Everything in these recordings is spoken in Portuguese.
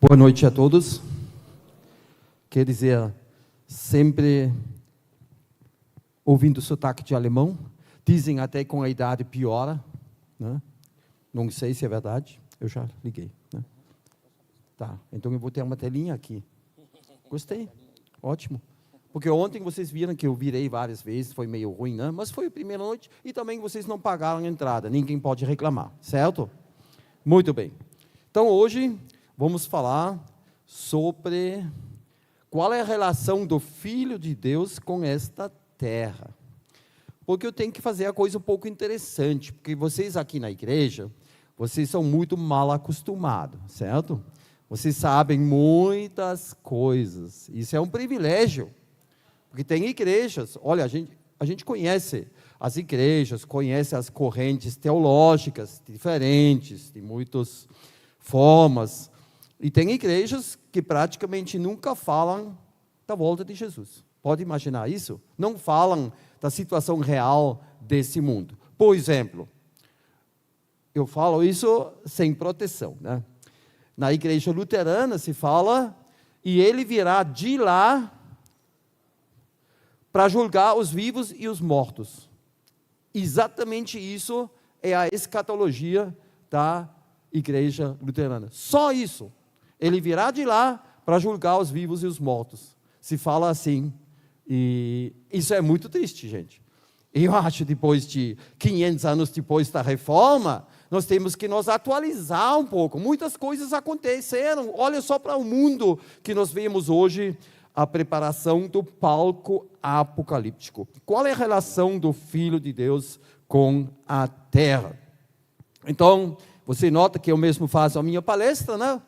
Boa noite a todos. Quer dizer, sempre ouvindo sotaque de alemão, dizem até com a idade piora, né? Não sei se é verdade, eu já liguei, né? Tá, então eu vou ter uma telinha aqui. Gostei, ótimo. Porque ontem vocês viram que eu virei várias vezes, foi meio ruim, né? Mas foi a primeira noite e também vocês não pagaram a entrada, ninguém pode reclamar, certo? Muito bem. Então hoje vamos falar sobre qual é a relação do Filho de Deus com esta terra. Porque eu tenho que fazer a coisa um pouco interessante, porque vocês aqui na igreja, vocês são muito mal acostumados, certo? Vocês sabem muitas coisas, isso é um privilégio. Porque tem igrejas, olha, a gente conhece as igrejas, conhece as correntes teológicas diferentes, de muitas formas. E tem igrejas que praticamente nunca falam da volta de Jesus. Pode imaginar isso? Não falam da situação real desse mundo. Por exemplo, eu falo isso sem proteção, né? Na igreja luterana se fala, e ele virá de lá para julgar os vivos e os mortos. Exatamente isso é a escatologia da igreja luterana. Só isso. Ele virá de lá para julgar os vivos e os mortos. Se fala assim. E isso é muito triste, gente. Eu acho, depois de 500 anos depois da reforma, nós temos que nos atualizar um pouco. Muitas coisas aconteceram. Olha só para o mundo que nós vemos hoje, a preparação do palco apocalíptico. Qual é a relação do Filho de Deus com a terra? Então, você nota que eu mesmo faço a minha palestra, né?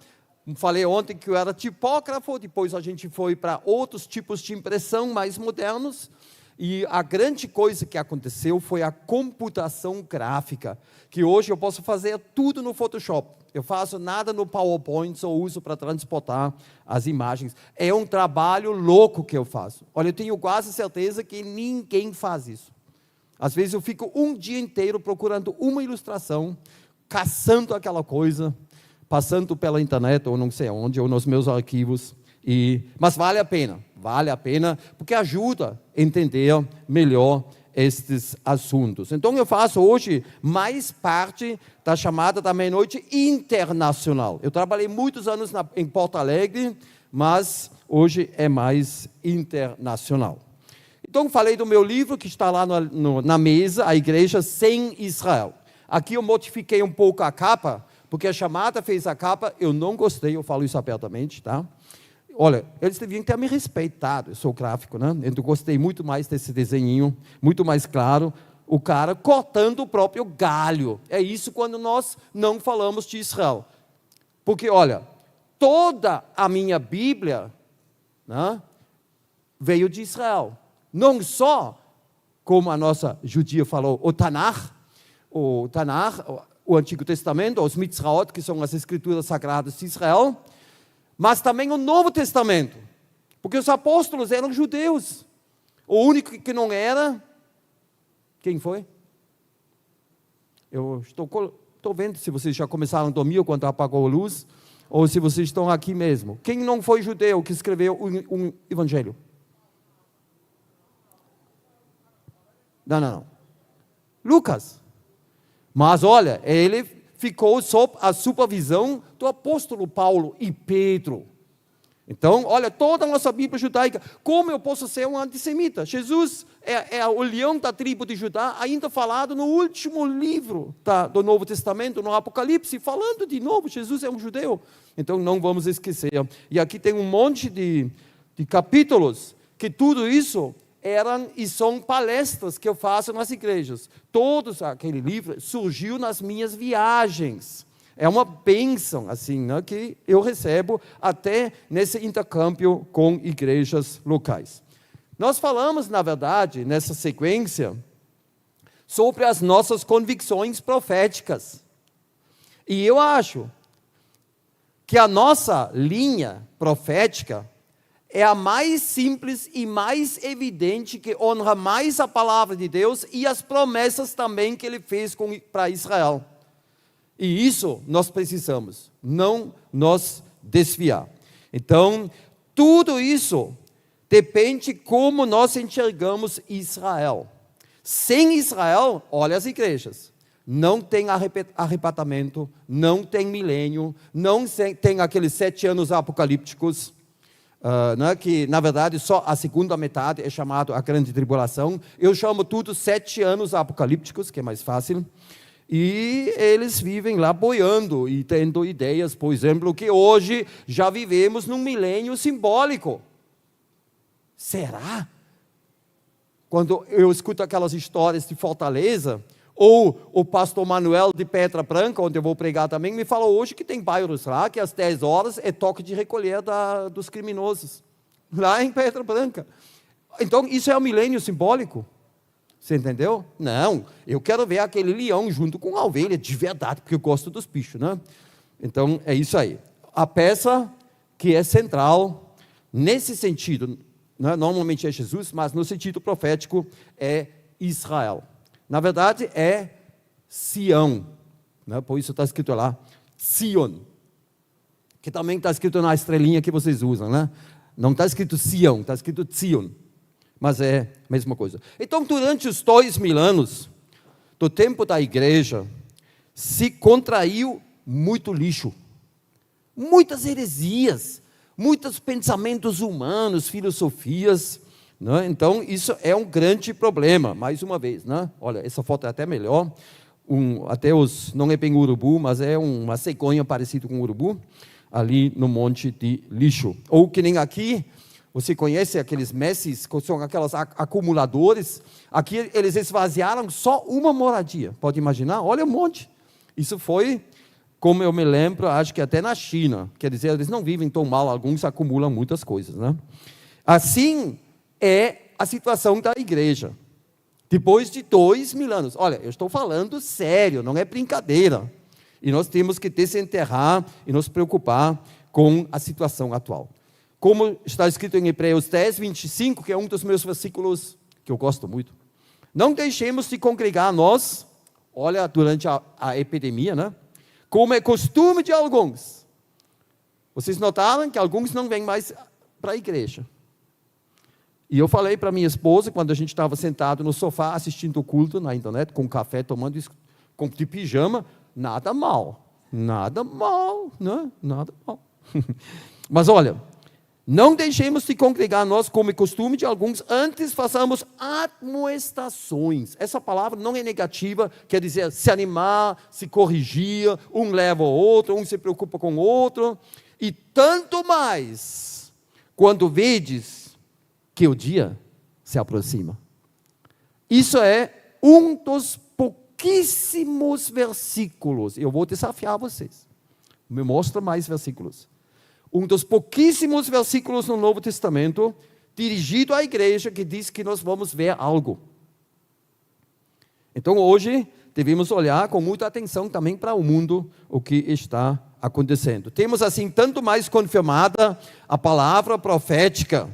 Falei ontem que eu era tipógrafo, depois a gente foi para outros tipos de impressão mais modernos, e a grande coisa que aconteceu foi a computação gráfica, que hoje eu posso fazer tudo no Photoshop. Eu faço nada no PowerPoint, só uso para transportar as imagens. É um trabalho louco que eu faço. Olha, eu tenho quase certeza que ninguém faz isso. Às vezes eu fico um dia inteiro procurando uma ilustração, caçando aquela coisa, passando pela internet, ou não sei onde, ou nos meus arquivos. Mas vale a pena, porque ajuda a entender melhor estes assuntos. Então eu faço hoje mais parte da chamada da meia-noite internacional. Eu trabalhei muitos anos em Porto Alegre, mas hoje é mais internacional. Então falei do meu livro que está lá na mesa, A Igreja Sem Israel. Aqui eu modifiquei um pouco a capa, porque a chamada fez a capa, eu não gostei, eu falo isso abertamente, tá? Olha, eles deviam ter me respeitado, eu sou gráfico, né? Eu gostei muito mais desse desenho, muito mais claro, o cara cortando o próprio galho. É isso quando nós não falamos de Israel. Porque, olha, toda a minha Bíblia, né, veio de Israel. Não só, como a nossa judia falou, o Tanakh, o Antigo Testamento, os Mitzraot, que são as escrituras sagradas de Israel, mas também o Novo Testamento, porque os apóstolos eram judeus. O único que não era, quem foi? Eu estou vendo se vocês já começaram a dormir ou quando apagou a luz, ou se vocês estão aqui mesmo. Quem não foi judeu que escreveu um evangelho? Não. Lucas. Mas olha, ele ficou sob a supervisão do apóstolo Paulo e Pedro. Então, olha, toda a nossa Bíblia judaica, como eu posso ser um antissemita? Jesus é o leão da tribo de Judá, ainda falado no último livro do Novo Testamento, no Apocalipse, falando de novo, Jesus é um judeu. Então, não vamos esquecer. E aqui tem um monte de capítulos, que tudo isso eram e são palestras que eu faço nas igrejas. Todos aquele livro surgiu nas minhas viagens. É uma bênção, assim, né, que eu recebo até nesse intercâmbio com igrejas locais. Nós falamos, na verdade, nessa sequência, sobre as nossas convicções proféticas. E eu acho que a nossa linha profética é a mais simples e mais evidente, que honra mais a palavra de Deus e as promessas também que Ele fez para Israel. E isso nós precisamos, não nós desviar. Então, tudo isso depende como nós enxergamos Israel. Sem Israel, olha as igrejas. Não tem arrebatamento, não tem milênio, não tem aqueles 7 anos apocalípticos, né, que na verdade só a segunda metade é chamado a grande tribulação. Eu chamo tudo 7 anos apocalípticos, que é mais fácil. E eles vivem lá boiando e tendo ideias, por exemplo, que hoje já vivemos num milênio simbólico. Será? Quando eu escuto aquelas histórias de Fortaleza, ou o pastor Manuel de Pedra Branca, onde eu vou pregar também, me falou hoje que tem bairros lá, que às 10 horas é toque de recolher dos criminosos, lá em Pedra Branca. Então, isso é um milênio simbólico? Você entendeu? Não, eu quero ver aquele leão junto com a ovelha, de verdade, porque eu gosto dos bichos, né? Então, é isso aí. A peça que é central, nesse sentido, né, normalmente é Jesus, mas no sentido profético é Israel. Na verdade, é Sião, né? Por isso está escrito lá, Sion, que também está escrito na estrelinha que vocês usam, né? Não está escrito Sião, está escrito Sion, mas é a mesma coisa. Então, durante os 2000 anos do tempo da igreja, se contraiu muito lixo, muitas heresias, muitos pensamentos humanos, filosofias. Né? Então, isso é um grande problema, mais uma vez. Né? Olha, essa foto é até melhor. Não é bem urubu, mas é uma cegonha parecida com urubu, ali no monte de lixo. Ou que nem aqui, você conhece aqueles messes, que são aquelas acumuladores. Aqui eles esvaziaram só uma moradia. Pode imaginar? Olha um monte. Isso foi, como eu me lembro, acho que até na China. Quer dizer, eles não vivem tão mal, alguns acumulam muitas coisas. Né? Assim é a situação da igreja. Depois de 2000 anos. Olha, eu estou falando sério, não é brincadeira. E nós temos que desenterrar e nos preocupar com a situação atual. Como está escrito em Hebreus 10, 25, que é um dos meus versículos que eu gosto muito. Não deixemos de congregar nós, olha, durante a epidemia, né? Como é costume de alguns. Vocês notaram que alguns não vêm mais para a igreja. E eu falei para minha esposa, quando a gente estava sentado no sofá, assistindo o culto na internet, com café, tomando isso, de pijama, nada mal, né? Nada mal. Mas olha, não deixemos de congregar nós, como é costume de alguns, antes façamos admoestações. Essa palavra não é negativa, quer dizer se animar, se corrigir, um leva o outro, um se preocupa com o outro, e tanto mais, quando vedes que o dia se aproxima. Isso é um dos pouquíssimos versículos, eu vou desafiar vocês, me mostra mais versículos, um dos pouquíssimos versículos no Novo Testamento, dirigido à igreja, que diz que nós vamos ver algo. Então hoje, devemos olhar com muita atenção também para o mundo, o que está acontecendo. Temos assim, tanto mais confirmada a palavra profética,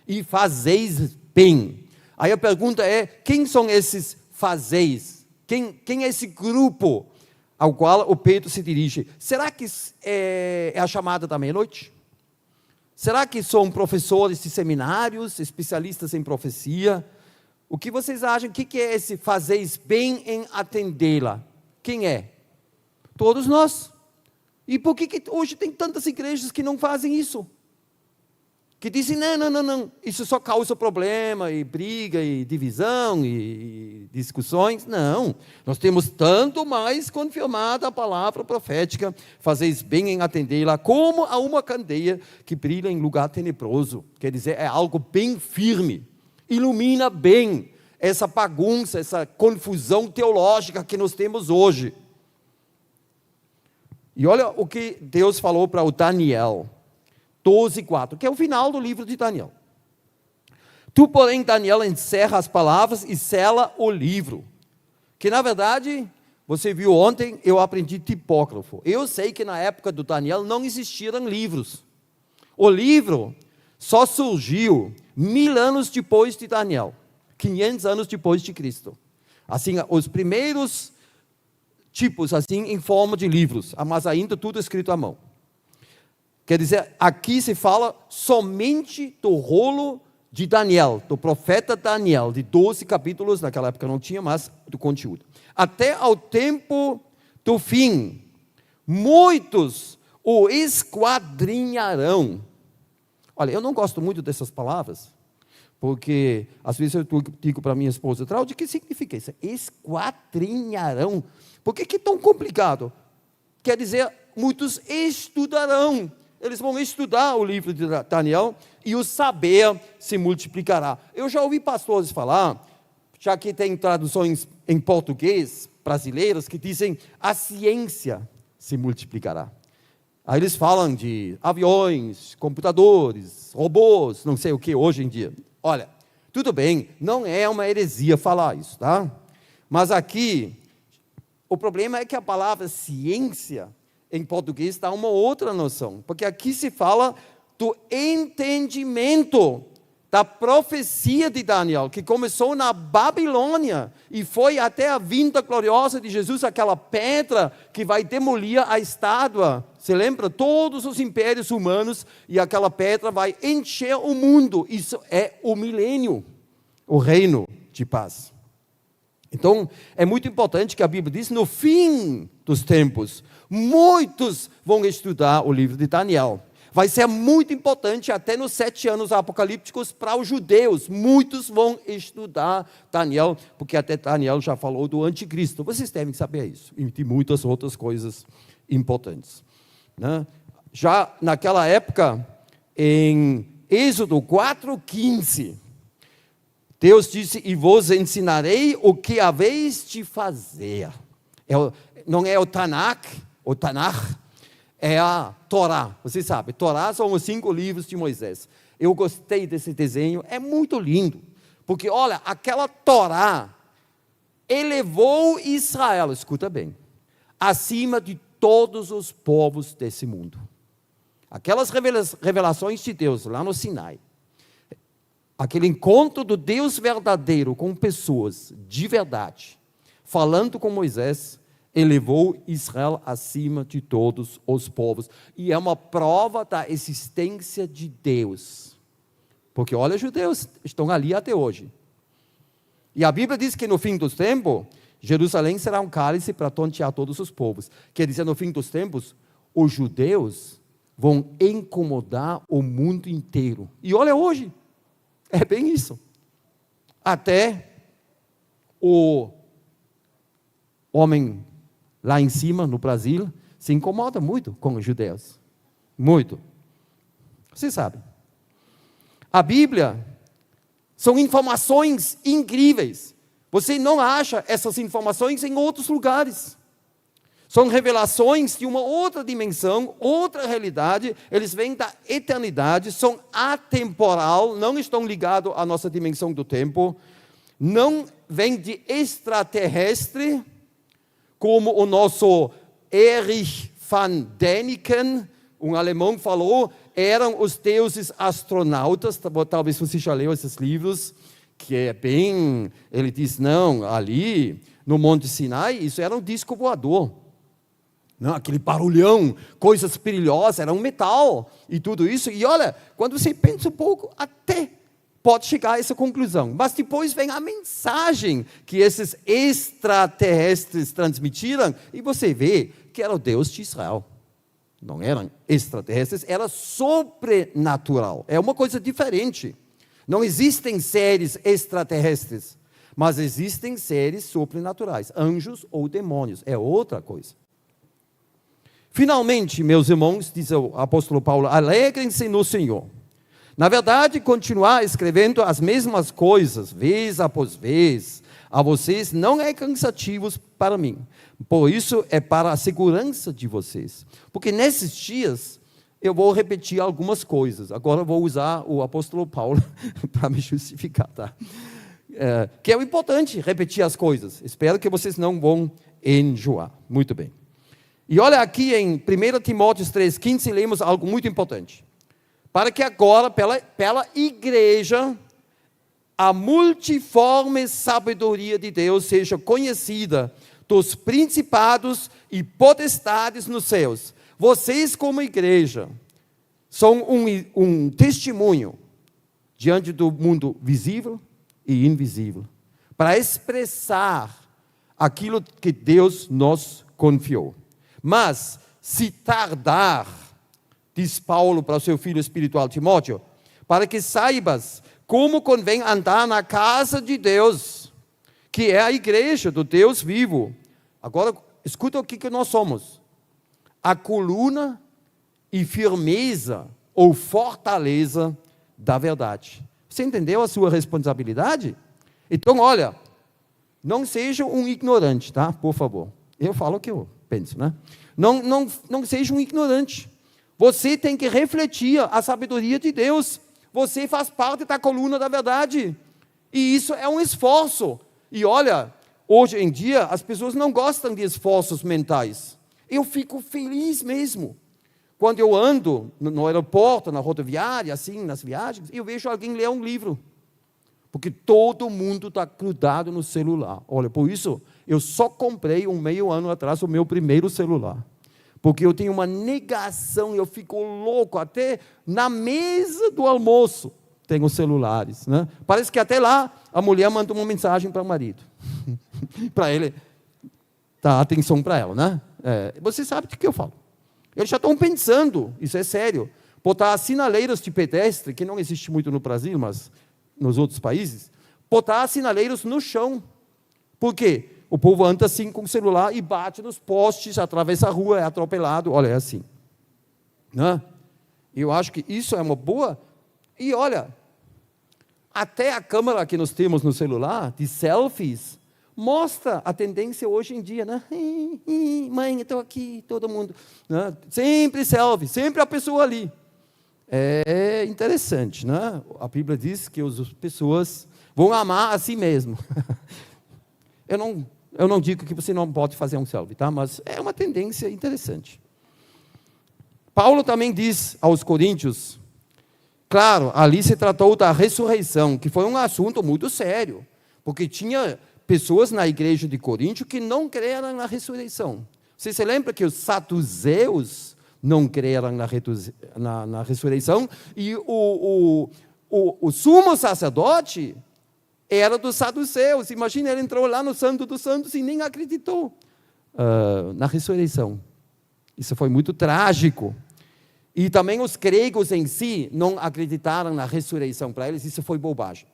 e fazeis bem. Aí a pergunta é, quem são esses fazeis? Quem é esse grupo ao qual o Pedro se dirige? Será que é a chamada da meia-noite? Será que são professores de seminários, especialistas em profecia? O que vocês acham? O que é esse fazeis bem em atendê-la? Quem é? Todos nós. E por que hoje tem tantas igrejas que não fazem isso? Que dizem, não, isso só causa problema, e briga, e divisão, e discussões. Não, nós temos tanto mais confirmada a palavra profética, fazeis bem em atendê-la, como a uma candeia que brilha em lugar tenebroso. Quer dizer, é algo bem firme, ilumina bem essa bagunça, essa confusão teológica que nós temos hoje. E olha o que Deus falou para o Daniel, 12:4, que é o final do livro de Daniel. Tu, porém, Daniel, encerra as palavras e sela o livro. Que, na verdade, você viu ontem, eu aprendi tipógrafo. Eu sei que na época do Daniel não existiam livros. O livro só surgiu 1000 anos depois de Daniel, 500 anos depois de Cristo. Assim, os primeiros tipos, assim, em forma de livros, mas ainda tudo escrito à mão. Quer dizer, aqui se fala somente do rolo de Daniel, do profeta Daniel, de 12 capítulos, naquela época não tinha mais do conteúdo. Até ao tempo do fim, muitos o esquadrinharão. Olha, eu não gosto muito dessas palavras, porque às vezes eu digo para minha esposa, Traude, o que significa isso? Esquadrinharão. Por que é tão complicado? Quer dizer, muitos estudarão. Eles vão estudar o livro de Daniel e o saber se multiplicará. Eu já ouvi pastores falar, já que tem traduções em português brasileiras que dizem a ciência se multiplicará. Aí eles falam de aviões, computadores, robôs, não sei o que hoje em dia. Olha, tudo bem, não é uma heresia falar isso, tá? Mas aqui, o problema é que a palavra ciência em português dá uma outra noção, porque aqui se fala do entendimento da profecia de Daniel, que começou na Babilônia e foi até a vinda gloriosa de Jesus, aquela pedra que vai demolir a estátua. Você lembra? Todos os impérios humanos e aquela pedra vai encher o mundo. Isso é o milênio, o reino de paz. Então, é muito importante que a Bíblia diz, no fim dos tempos, muitos vão estudar o livro de Daniel. Vai ser muito importante até nos 7 anos apocalípticos para os judeus. Muitos vão estudar Daniel, porque até Daniel já falou do anticristo. Vocês devem saber isso. E de muitas outras coisas importantes. Né? Já naquela época, em Êxodo 4:15, Deus disse, e vos ensinarei o que haveis de fazer. Não é o Tanakh, é a Torá. Você sabe, Torá são os 5 livros de Moisés. Eu gostei desse desenho, é muito lindo. Porque, olha, aquela Torá elevou Israel, escuta bem, acima de todos os povos desse mundo. Aquelas revelações de Deus lá no Sinai, aquele encontro do Deus verdadeiro com pessoas de verdade, falando com Moisés, elevou Israel acima de todos os povos. E é uma prova da existência de Deus. Porque, olha, os judeus estão ali até hoje. E a Bíblia diz que no fim dos tempos, Jerusalém será um cálice para tontear todos os povos. Quer dizer, no fim dos tempos, os judeus vão incomodar o mundo inteiro. E olha hoje, é bem isso. Até o homem lá em cima, no Brasil, se incomoda muito com os judeus. Muito. Você sabe. A Bíblia são informações incríveis. Você não acha essas informações em outros lugares. São revelações de uma outra dimensão, outra realidade. Eles vêm da eternidade, são atemporal, não estão ligados à nossa dimensão do tempo. Não vêm de extraterrestre, como o nosso Erich van Däniken, um alemão, falou, eram os deuses astronautas. Talvez você já leu esses livros, que é bem... Ele diz, não, ali no Monte Sinai, isso era um disco voador. Não, aquele barulhão, coisas brilhosas, era um metal e tudo isso. E olha, quando você pensa um pouco, até pode chegar a essa conclusão. Mas depois vem a mensagem que esses extraterrestres transmitiram e você vê que era o Deus de Israel. Não eram extraterrestres, era sobrenatural. É uma coisa diferente. Não existem seres extraterrestres, mas existem seres sobrenaturais, anjos ou demônios. É outra coisa. Finalmente, meus irmãos, diz o apóstolo Paulo, alegrem-se no Senhor. Na verdade, continuar escrevendo as mesmas coisas, vez após vez, a vocês não é cansativo para mim. Por isso, é para a segurança de vocês. Porque nesses dias, eu vou repetir algumas coisas. Agora, eu vou usar o apóstolo Paulo para me justificar, tá? Que é o importante, repetir as coisas. Espero que vocês não vão enjoar. Muito bem. E olha aqui em 1 Timóteo 3,15, lemos algo muito importante. Para que agora, pela igreja, a multiforme sabedoria de Deus seja conhecida dos principados e potestades nos céus. Vocês, como igreja, são um testemunho diante do mundo visível e invisível, para expressar aquilo que Deus nos confiou. Mas, se tardar, diz Paulo para o seu filho espiritual Timóteo, para que saibas como convém andar na casa de Deus, que é a igreja do Deus vivo. Agora, escuta o que nós somos. A coluna e firmeza ou fortaleza da verdade. Você entendeu a sua responsabilidade? Então, olha, não seja um ignorante, tá? Por favor. Eu falo o que eu penso, né? Não seja um ignorante. Você tem que refletir a sabedoria de Deus. Você faz parte da coluna da verdade. E isso é um esforço. E olha, hoje em dia, as pessoas não gostam de esforços mentais. Eu fico feliz mesmo. Quando eu ando no aeroporto, na rodoviária, assim, nas viagens, eu vejo alguém ler um livro. Porque todo mundo está grudado no celular. Olha, por isso, eu só comprei meio ano atrás o meu primeiro celular. Porque eu tenho uma negação, eu fico louco, até na mesa do almoço tem os celulares. Né? Parece que até lá a mulher manda uma mensagem para o marido. Para ele dar atenção para ela. Né? Você sabe do que eu falo. Eles já estão pensando, isso é sério, botar sinaleiras de pedestre, que não existe muito no Brasil, mas nos outros países, botar sinaleiros no chão. Por quê? O povo anda assim com o celular e bate nos postes, atravessa a rua, é atropelado. Olha, é assim. Né? Eu acho que isso é uma boa... E olha, até a câmera que nós temos no celular, de selfies, mostra a tendência hoje em dia, né? Mãe, eu estou aqui, todo mundo. Né? Sempre selfie, sempre a pessoa ali. É interessante, né? A Bíblia diz que as pessoas vão amar a si mesmo. Eu não digo que você não pode fazer um selfie, tá? Mas é uma tendência interessante. Paulo também diz aos coríntios, claro, ali se tratou da ressurreição, que foi um assunto muito sério, porque tinha pessoas na igreja de Coríntio que não creram na ressurreição. Você se lembra que os saduceus não creram na ressurreição e o sumo sacerdote era dos saduceus. Imagina, ele entrou lá no Santo dos Santos e nem acreditou na ressurreição. Isso foi muito trágico. E também os gregos em si não acreditaram na ressurreição. Para eles isso foi bobagem.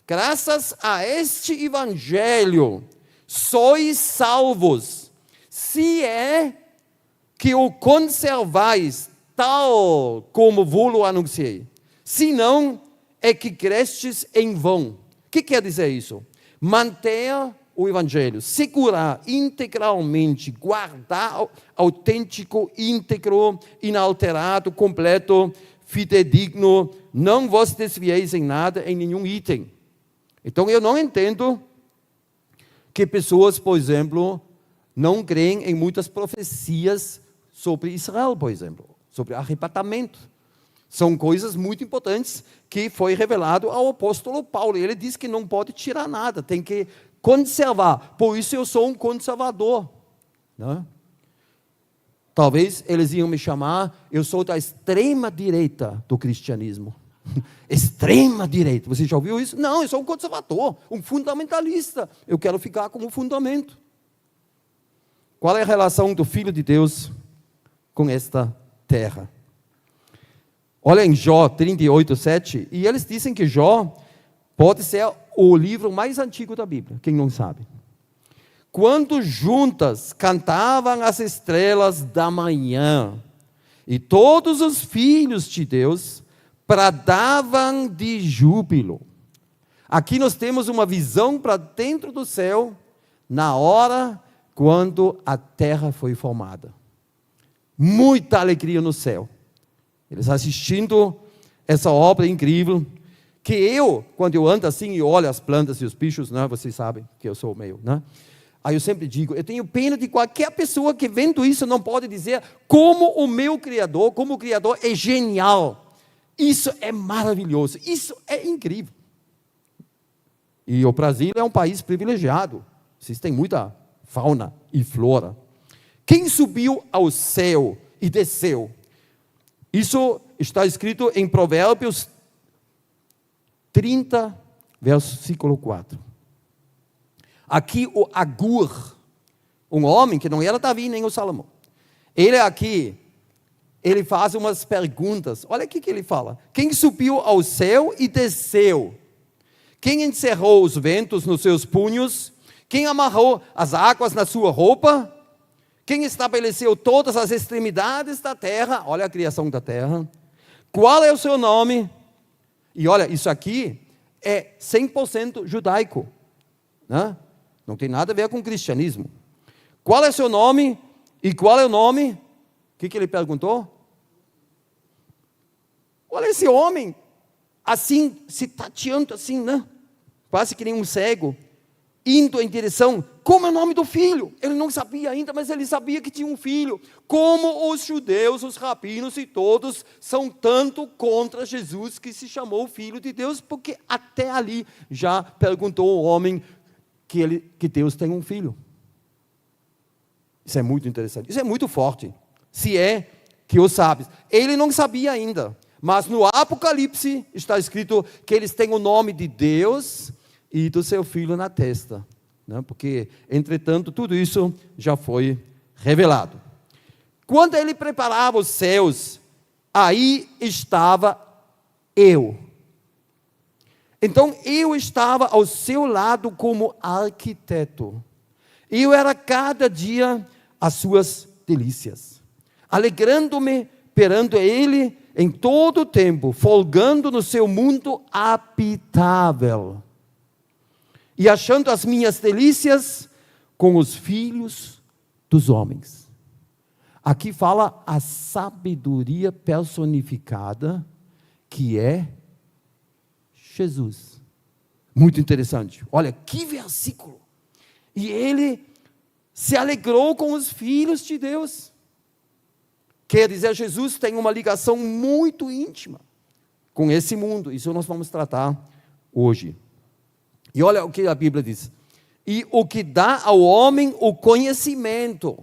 Graças a este evangelho, sois salvos, se é que o conservais tal como vos anunciei. Se não, é que crestes em vão. O que quer dizer isso? Manter o evangelho, segurar integralmente, guardar autêntico, íntegro, inalterado, completo, fidedigno, não vos desvieis em nada, em nenhum item. Então, eu não entendo que pessoas, por exemplo, não creem em muitas profecias sobre Israel, por exemplo, sobre arrebatamento. São coisas muito importantes que foi revelado ao apóstolo Paulo. Ele diz que não pode tirar nada, tem que conservar. Por isso eu sou um conservador. Né? Talvez eles iam me chamar, eu sou da extrema direita do cristianismo. Extrema direita, você já ouviu isso? Não, eu sou um conservador, um fundamentalista. Eu quero ficar como fundamento. Qual é a relação do Filho de Deus com esta terra? Olha em Jó 38, 7, e eles dizem que Jó pode ser o livro mais antigo da Bíblia, quem não sabe. Quando juntas cantavam as estrelas da manhã, e todos os filhos de Deus bradavam de júbilo. Aqui nós temos uma visão para dentro do céu, na hora quando a terra foi formada. Muita alegria no céu. Eles assistindo essa obra incrível, que eu, quando eu ando assim e olho as plantas e os bichos, né, vocês sabem que eu sou meio, né? Aí eu sempre digo, eu tenho pena de qualquer pessoa que vendo isso não pode dizer como o meu Criador, como o Criador é genial. Isso é maravilhoso, isso é incrível. E o Brasil é um país privilegiado, vocês têm muita fauna e flora. Quem subiu ao céu e desceu? Isso está escrito em Provérbios 30, versículo 4. Aqui o Agur, um homem que não era Davi nem o Salomão, ele aqui, ele faz umas perguntas. Olha o que ele fala. Quem subiu ao céu e desceu? Quem encerrou os ventos nos seus punhos? Quem amarrou as águas na sua roupa? Quem estabeleceu todas as extremidades da terra? Olha a criação da terra. Qual é o seu nome? E olha, isso aqui é 100% judaico, né? Não tem nada a ver com o cristianismo. Qual é o seu nome? E qual é o nome? O que ele perguntou? Olha esse homem, assim, se tateando assim, né? Quase que nem um cego, indo em direção, como é o nome do filho? Ele não sabia ainda, mas ele sabia que tinha um filho. Como os judeus, os rabinos e todos são tanto contra Jesus que se chamou Filho de Deus, porque até ali já perguntou o homem que Deus tem um filho. Isso é muito interessante, isso é muito forte. Se é que o sabes. Ele não sabia ainda, mas no Apocalipse está escrito que eles têm o nome de Deus e do seu filho na testa, né? Porque, entretanto, tudo isso já foi revelado. Quando ele preparava os céus, aí estava eu. Então, eu estava ao seu lado como arquiteto. Eu era cada dia as suas delícias, alegrando-me perante ele em todo o tempo, folgando no seu mundo habitável, e achando as minhas delícias com os filhos dos homens. Aqui fala a sabedoria personificada, que é Jesus. Muito interessante. Olha, que versículo. E ele se alegrou com os filhos de Deus. Quer dizer, Jesus tem uma ligação muito íntima com esse mundo. Isso nós vamos tratar hoje. E olha o que a Bíblia diz. E o que dá ao homem o conhecimento.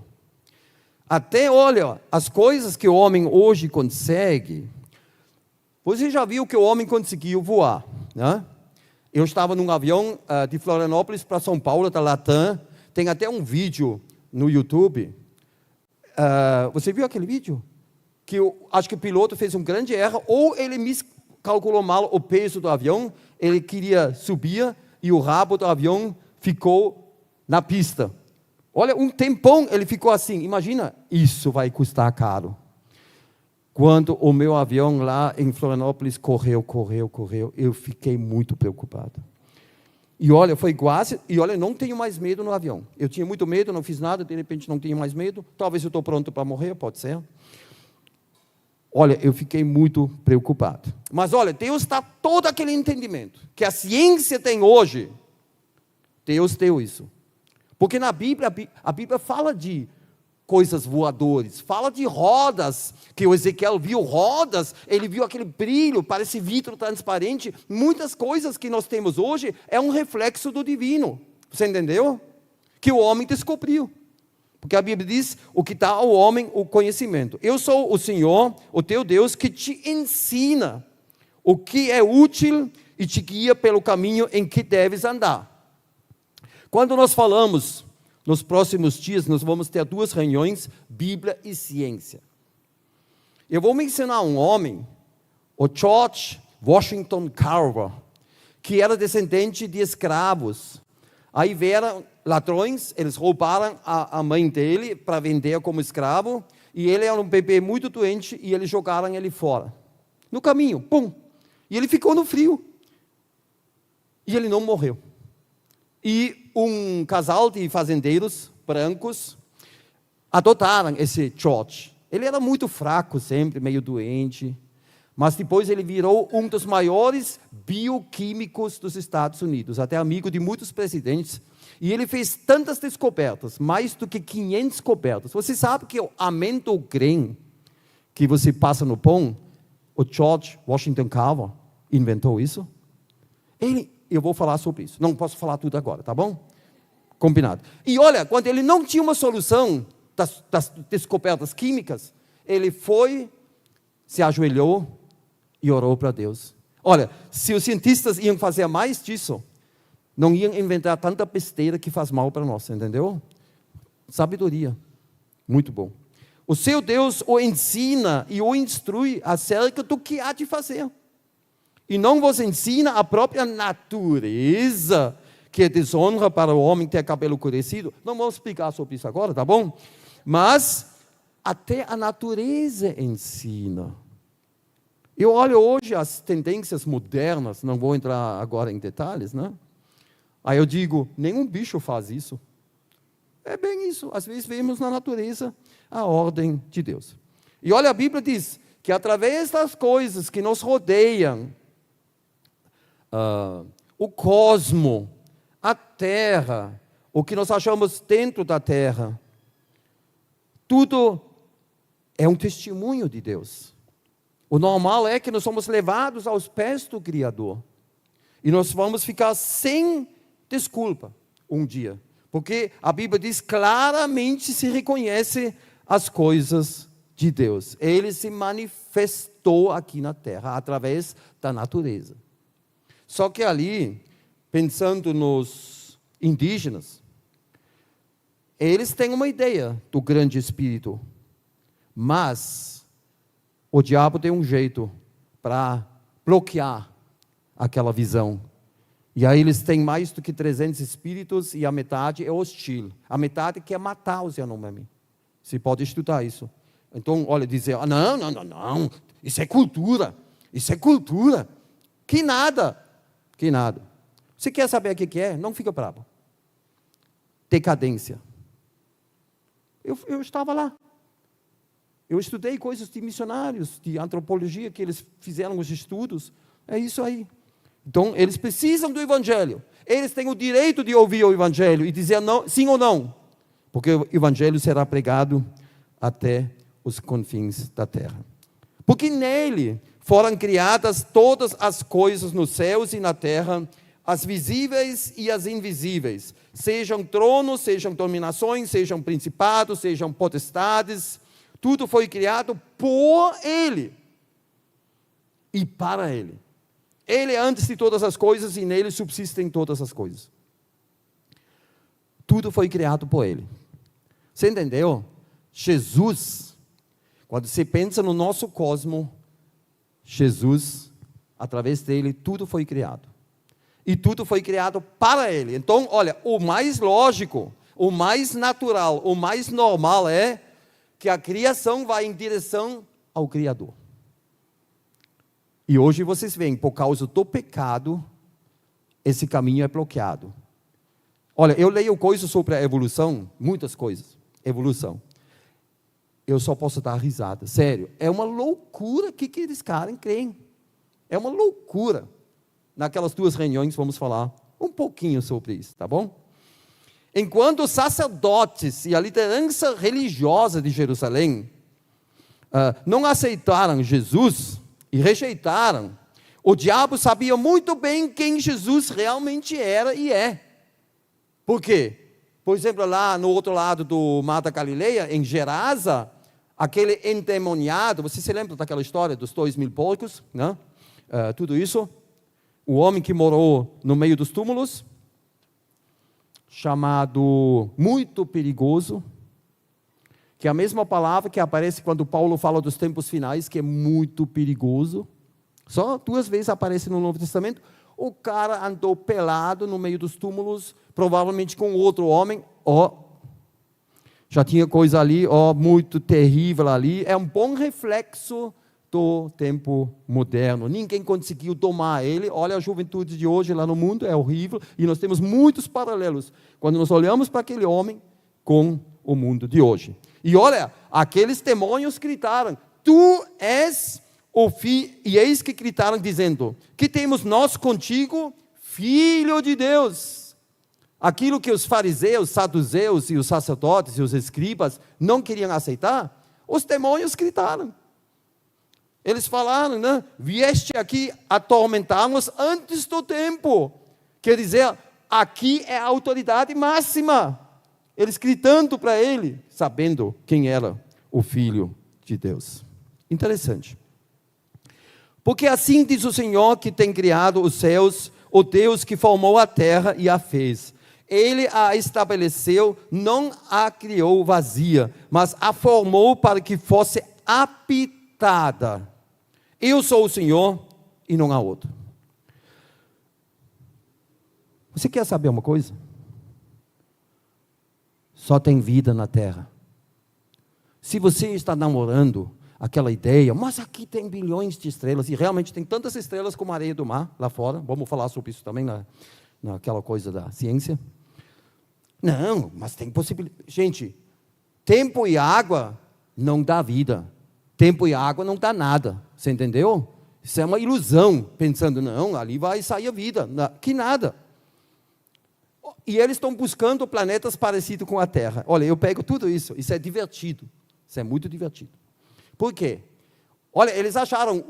Até, olha, as coisas que o homem hoje consegue. Você já viu que o homem conseguiu voar, né? Eu estava num avião de Florianópolis para São Paulo, da Latam. Tem até um vídeo no YouTube. Você viu aquele vídeo? Que acho que o piloto fez um grande erro, ou ele calculou mal o peso do avião, ele queria subir e o rabo do avião ficou na pista. Olha, um tempão ele ficou assim. Imagina, isso vai custar caro. Quando o meu avião lá em Florianópolis correu, eu fiquei muito preocupado. E olha, foi quase, e olha, não tenho mais medo no avião. Eu tinha muito medo, não fiz nada, de repente não tenho mais medo. Talvez eu estou pronto para morrer, pode ser. Olha, eu fiquei muito preocupado. Mas olha, Deus dá todo aquele entendimento que a ciência tem hoje. Deus deu isso. Porque na Bíblia, a Bíblia fala de coisas voadoras, fala de rodas, que o Ezequiel viu rodas, ele viu aquele brilho, parece vidro transparente. Muitas coisas que nós temos hoje é um reflexo do divino. Você entendeu? Que o homem descobriu. Porque a Bíblia diz, o que dá ao homem o conhecimento. Eu sou o Senhor, o teu Deus, que te ensina o que é útil e te guia pelo caminho em que deves andar. Quando nós falamos, nos próximos dias, nós vamos ter 2 reuniões, Bíblia e ciência. Eu vou mencionar um homem, o George Washington Carver, que era descendente de escravos. Aí vieram ladrões, eles roubaram a mãe dele para vender como escravo, e ele era um bebê muito doente, e eles jogaram ele fora. No caminho, pum! E ele ficou no frio. E ele não morreu. E um casal de fazendeiros brancos adotaram esse George. Ele era muito fraco sempre, meio doente, mas depois ele virou um dos maiores bioquímicos dos Estados Unidos, até amigo de muitos presidentes, e ele fez tantas descobertas, mais do que 500 descobertas. Você sabe que o amendoim que você passa no pão, o George Washington Carver inventou isso? Eu vou falar sobre isso, não posso falar tudo agora, tá bom? Combinado. E olha, quando ele não tinha uma solução das descobertas químicas, ele foi se ajoelhou e orou para Deus. Olha, se os cientistas iam fazer mais disso, não iam inventar tanta besteira que faz mal para nós, entendeu? Sabedoria. Muito bom. O seu Deus o ensina e o instrui acerca do que há de fazer. E não vos ensina a própria natureza, que é desonra para o homem ter cabelo curecido. Não vamos explicar sobre isso agora, tá bom? Mas até a natureza ensina. Eu olho hoje as tendências modernas, não vou entrar agora em detalhes, né? Aí eu digo, nenhum bicho faz isso. É bem isso. Às vezes vemos na natureza a ordem de Deus. E olha, a Bíblia diz que através das coisas que nos rodeiam, o cosmo, a terra, o que nós achamos dentro da terra, tudo é um testemunho de Deus. O normal é que nós somos levados aos pés do Criador. E nós vamos ficar sem desculpa um dia. Porque a Bíblia diz claramente, se reconhece as coisas de Deus. Ele se manifestou aqui na terra, através da natureza. Só que ali, pensando nos indígenas, eles têm uma ideia do grande Espírito, mas o diabo tem um jeito para bloquear aquela visão. E aí eles têm mais do que 300 espíritos e a metade é hostil. A metade quer matar os Yanomami. Você pode estudar isso. Então, olha, dizer, não, isso é cultura. Que nada. Você quer saber o que é? Não fica bravo. Decadência. Eu estava lá. Eu estudei coisas de missionários, de antropologia, que eles fizeram os estudos. É isso aí. Então, eles precisam do Evangelho. Eles têm o direito de ouvir o Evangelho e dizer não, sim ou não. Porque o Evangelho será pregado até os confins da terra. Porque nele foram criadas todas as coisas nos céus e na terra, as visíveis e as invisíveis. Sejam tronos, sejam dominações, sejam principados, sejam potestades. Tudo foi criado por Ele e para Ele. Ele é antes de todas as coisas e nele subsistem todas as coisas. Tudo foi criado por Ele. Você entendeu? Jesus, quando você pensa no nosso cosmo, Jesus, através dele, tudo foi criado. E tudo foi criado para Ele. Então, olha, o mais lógico, o mais natural, o mais normal é que a criação vai em direção ao Criador. E hoje vocês veem, por causa do pecado, esse caminho é bloqueado. Olha, eu leio coisas sobre a evolução, muitas coisas, evolução. Eu só posso dar risada, sério. É uma loucura que eles creem. É uma loucura. Naquelas 2 reuniões vamos falar um pouquinho sobre isso, tá bom? Enquanto os sacerdotes e a liderança religiosa de Jerusalém não aceitaram Jesus, e rejeitaram, o diabo sabia muito bem quem Jesus realmente era e é. Por quê? Por exemplo, lá no outro lado do Mar da Galileia, em Gerasa, aquele endemoniado, você se lembra daquela história dos 2.000 porcos, né? Tudo isso, o homem que morou no meio dos túmulos, chamado muito perigoso, que é a mesma palavra que aparece quando Paulo fala dos tempos finais, que é muito perigoso. Só 2 vezes aparece no Novo Testamento. O cara andou pelado no meio dos túmulos, provavelmente com outro homem. Já tinha coisa ali, muito terrível ali. É um bom reflexo do tempo moderno. Ninguém conseguiu domar ele. Olha a juventude de hoje lá no mundo, é horrível. E nós temos muitos paralelos quando nós olhamos para aquele homem com o mundo de hoje. E olha, aqueles demônios gritaram, tu és o filho, e eis que gritaram dizendo, que temos nós contigo, filho de Deus. Aquilo que os fariseus, saduceus e os sacerdotes e os escribas não queriam aceitar, os demônios gritaram. Eles falaram, né? Vieste aqui atormentar-nos antes do tempo. Quer dizer, aqui é a autoridade máxima. Eles gritando para ele, sabendo quem era o Filho de Deus. Interessante. Porque assim diz o Senhor que tem criado os céus, o Deus que formou a terra e a fez. Ele a estabeleceu, não a criou vazia, mas a formou para que fosse habitada. Eu sou o Senhor e não há outro. Você quer saber uma coisa? Só tem vida na terra. Se você está namorando aquela ideia, mas aqui tem bilhões de estrelas, e realmente tem tantas estrelas como a areia do mar, lá fora, vamos falar sobre isso também naquela coisa da ciência. Não, mas tem possibilidade. Gente, tempo e água não dá vida. Tempo e água não dá nada. Você entendeu? Isso é uma ilusão, pensando, não, ali vai sair a vida. Que nada. E eles estão buscando planetas parecidos com a Terra. Olha, eu pego tudo isso. Isso é divertido. Isso é muito divertido. Por quê? Olha, eles acharam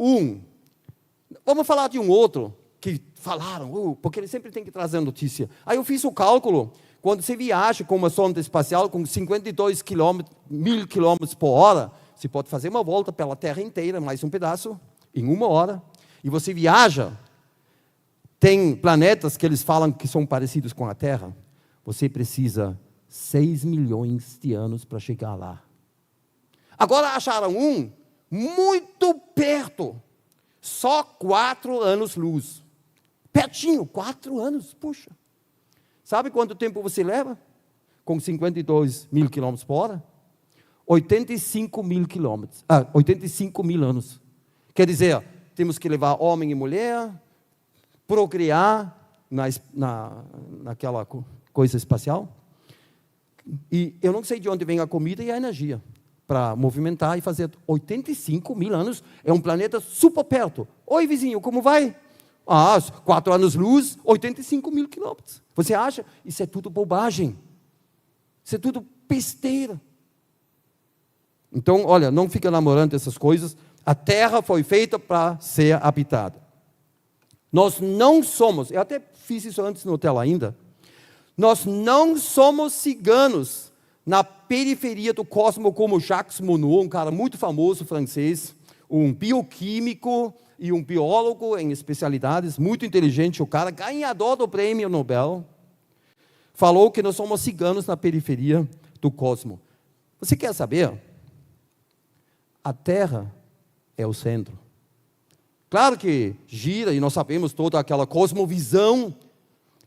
vamos falar de um outro, que falaram, porque eles sempre têm que trazer notícia. Aí eu fiz o cálculo, quando você viaja com uma sonda espacial com 52 mil quilômetros por hora, você pode fazer uma volta pela Terra inteira, mais um pedaço, em 1 hora, e você viaja. Tem planetas que eles falam que são parecidos com a Terra, você precisa 6 milhões de anos para chegar lá. Agora acharam muito perto, só 4 anos-luz. Pertinho, 4 anos, puxa. Sabe quanto tempo você leva? Com 52 mil quilômetros por hora? 85 mil quilômetros. 85 mil anos. Quer dizer, temos que levar homem e mulher, procriar naquela coisa espacial. E eu não sei de onde vem a comida e a energia para movimentar e fazer 85 mil anos. É um planeta super perto. Oi, vizinho, como vai? 4 anos-luz, 85 mil quilômetros. Você acha? Isso é tudo bobagem. Isso é tudo besteira. Então, olha, não fica namorando essas coisas. A Terra foi feita para ser habitada. Nós não somos, eu até fiz isso antes no hotel ainda, nós não somos ciganos na periferia do cosmos como Jacques Monod, um cara muito famoso francês, um bioquímico e um biólogo em especialidades, muito inteligente, o cara ganhador do prêmio Nobel, falou que nós somos ciganos na periferia do cosmos. Você quer saber? A Terra é o centro. Claro que gira e nós sabemos toda aquela cosmovisão,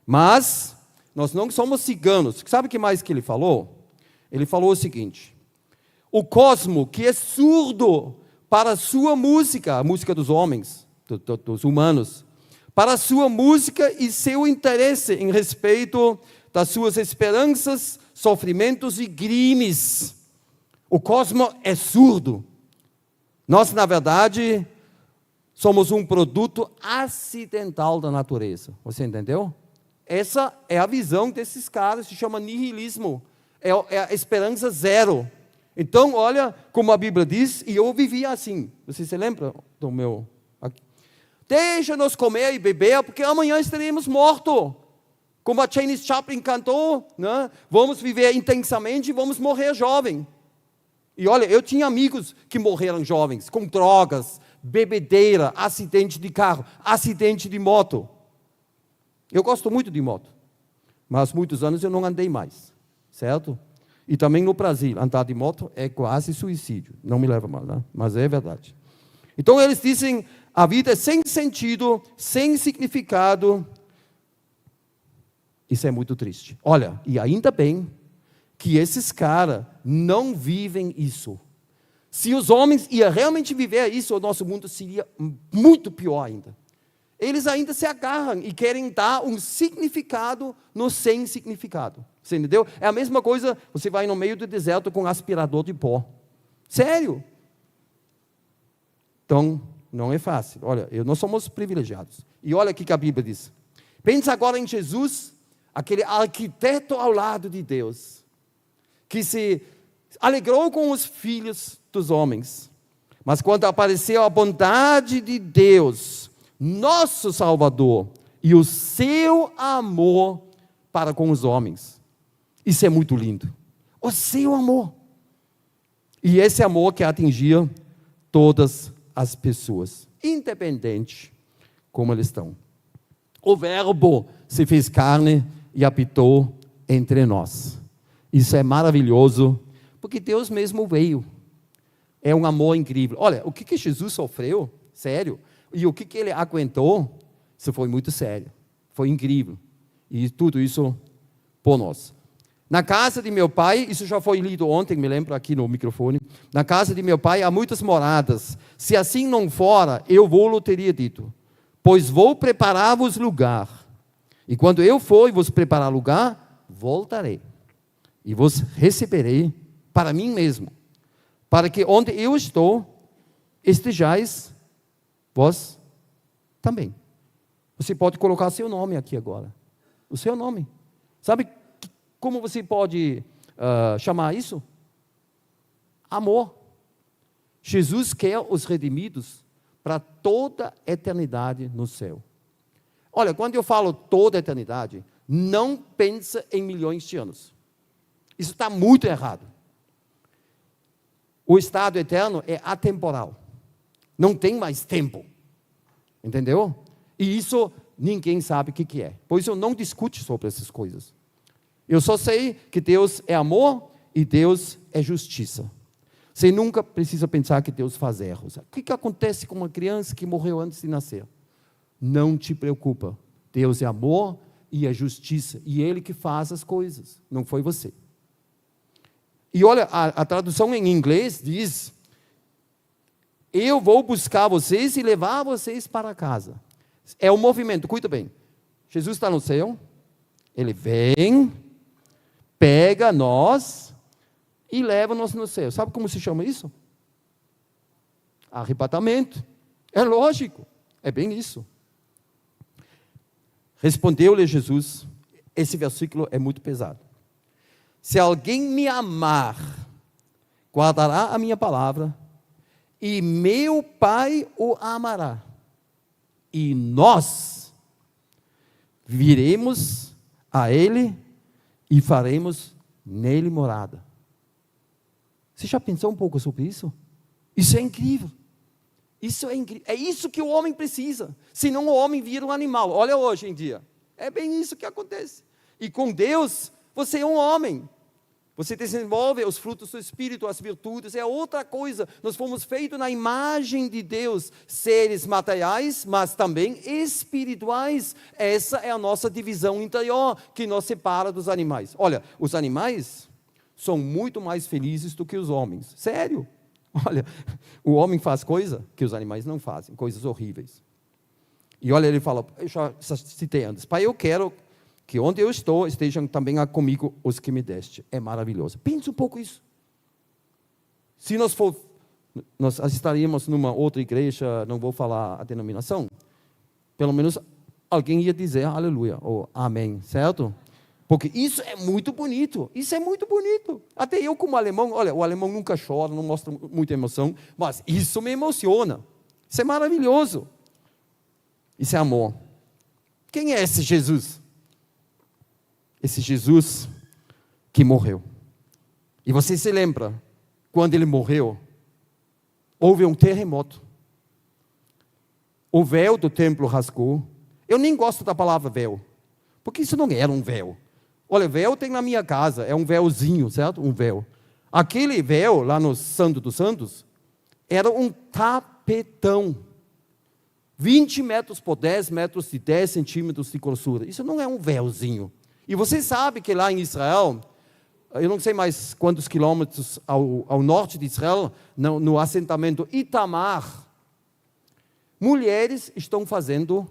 mas nós não somos ciganos. Sabe o que mais que ele falou? Ele falou o seguinte: o cosmo, que é surdo para a sua música, a música dos homens, dos humanos, para a sua música e seu interesse em respeito das suas esperanças, sofrimentos e crimes. O cosmo é surdo. Nós, na verdade, somos um produto acidental da natureza. Você entendeu? Essa é a visão desses caras, se chama nihilismo. É a esperança zero. Então, olha como a Bíblia diz, e eu vivia assim. Você se lembra do meu? Deixa-nos comer e beber, porque amanhã estaremos mortos. Como a Janis Joplin cantou, né? Vamos viver intensamente e vamos morrer jovem. E olha, eu tinha amigos que morreram jovens, com drogas, bebedeira, acidente de carro, acidente de moto. Eu gosto muito de moto, mas muitos anos eu não andei mais, certo? E também no Brasil, andar de moto é quase suicídio. Não me leva mal, né? Mas é verdade. Então eles dizem, a vida é sem sentido, sem significado. Isso é muito triste. Olha, e ainda bem que esses caras não vivem isso. Se os homens iam realmente viver isso, o nosso mundo seria muito pior ainda. Eles ainda se agarram e querem dar um significado no sem significado. Você entendeu? É a mesma coisa, você vai no meio do deserto com um aspirador de pó. Sério. Então, não é fácil. Olha, nós somos privilegiados. E olha o que a Bíblia diz. Pensa agora em Jesus, aquele arquiteto ao lado de Deus, que se alegrou com os filhos dos homens. Mas quando apareceu a bondade de Deus, nosso Salvador, e o seu amor para com os homens. Isso é muito lindo. O seu amor. E esse amor que atingia todas as pessoas. independente como eles estão. O Verbo se fez carne e habitou entre nós. Isso é maravilhoso, porque Deus mesmo veio. É um amor incrível. Olha, o que Jesus sofreu, sério, e o que ele aguentou, isso foi muito sério. Foi incrível. E tudo isso por nós. Na casa de meu pai, isso já foi lido ontem, me lembro aqui no microfone. Na casa de meu pai há muitas moradas. Se assim não fora, eu vou-lhe teria dito. Pois vou preparar-vos lugar. E quando eu for e vos preparar lugar, voltarei. E vos receberei para mim mesmo. Para que onde eu estou, estejais vós também. Você pode colocar seu nome aqui agora. O seu nome. Sabe como você pode chamar isso? Amor. Jesus quer os redimidos para toda a eternidade no céu. Olha, quando eu falo toda a eternidade, não pensa em milhões de anos. Isso está muito errado. O estado eterno é atemporal. Não tem mais tempo. Entendeu? E isso ninguém sabe o que é. Por isso eu não discuto sobre essas coisas. Eu só sei que Deus é amor e Deus é justiça. Você nunca precisa pensar que Deus faz erros. O que acontece com uma criança que morreu antes de nascer? Não te preocupa. Deus é amor e é justiça. E Ele que faz as coisas, não foi você. E olha, a tradução em inglês diz: eu vou buscar vocês e levar vocês para casa. É um movimento, cuida bem. Jesus está no céu, Ele vem, pega nós e leva-nos no céu. Sabe como se chama isso? Arrebatamento. É lógico, é bem isso. Respondeu-lhe Jesus, esse versículo é muito pesado. Se alguém me amar, guardará a minha palavra, e meu Pai o amará. E nós viremos a Ele e faremos nele morada. Você já pensou um pouco sobre isso? Isso é incrível. Isso é incrível. É isso que o homem precisa. Senão o homem vira um animal. Olha hoje em dia. É bem isso que acontece. E com Deus, você é um homem. Você desenvolve os frutos do Espírito, as virtudes, é outra coisa. Nós fomos feitos na imagem de Deus, seres materiais, mas também espirituais. Essa é a nossa divisão interior, que nos separa dos animais. Olha, os animais são muito mais felizes do que os homens. Sério. Olha, o homem faz coisa que os animais não fazem, coisas horríveis. E olha, ele fala, eu já citei antes, Pai, eu quero que onde eu estou, estejam também comigo os que me deste. É maravilhoso. Pense um pouco isso. Se nós estaríamos numa outra igreja, não vou falar a denominação, pelo menos alguém ia dizer aleluia, ou amém, certo? Porque isso é muito bonito, isso é muito bonito. Até eu como alemão, olha, o alemão nunca chora, não mostra muita emoção, mas isso me emociona. Isso é maravilhoso. Isso é amor. Quem é esse Jesus? Esse Jesus que morreu. E você se lembra, quando ele morreu, houve um terremoto. O véu do templo rasgou. Eu nem gosto da palavra véu, porque isso não era um véu. Olha, véu tem na minha casa, é um véuzinho, certo? Um véu. Aquele véu, lá no Santo dos Santos, era um tapetão. 20 metros por 10 metros de 10 centímetros de grossura. Isso não é um véuzinho. E você sabe que lá em Israel, eu não sei mais quantos quilômetros ao norte de Israel, no assentamento Itamar, mulheres estão fazendo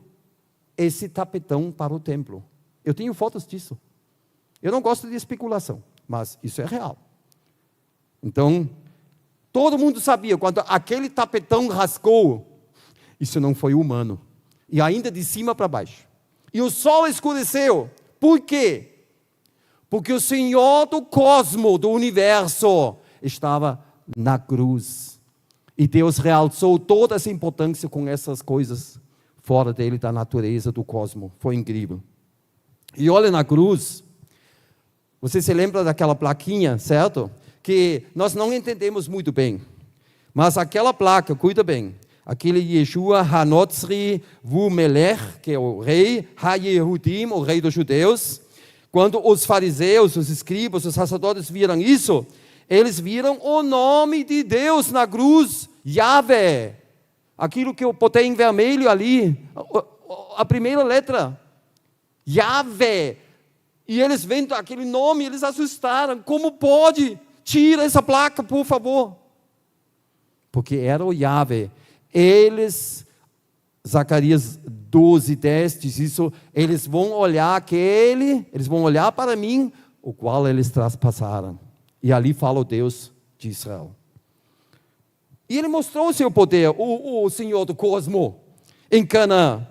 esse tapetão para o templo. Eu tenho fotos disso. Eu não gosto de especulação, mas isso é real. Então, todo mundo sabia, quando aquele tapetão rasgou, isso não foi humano. E ainda de cima para baixo. E o sol escureceu. Por quê? Porque o Senhor do cosmos, do universo, estava na cruz. E Deus realçou toda essa importância com essas coisas fora dele, da natureza do cosmos. Foi incrível. E olha na cruz, você se lembra daquela plaquinha, certo? Que nós não entendemos muito bem. Mas aquela placa, cuida bem, aquele Yeshua Hanotzri Vu Melech, que é o rei, Ha-Yehudim, o rei dos judeus. Quando os fariseus, os escribas, os sacerdotes viram isso, eles viram o nome de Deus na cruz, Yahvé. Aquilo que eu botei em vermelho ali, a primeira letra, Yahvé. E eles vendo aquele nome, eles assustaram. Como pode? Tira essa placa, por favor. Porque era o Yahvé. Eles, Zacarias 12:10 diz isso, eles vão olhar para mim, o qual eles traspassaram. E ali fala o Deus de Israel. E ele mostrou o seu poder, o Senhor do Cosmo, em Canaã.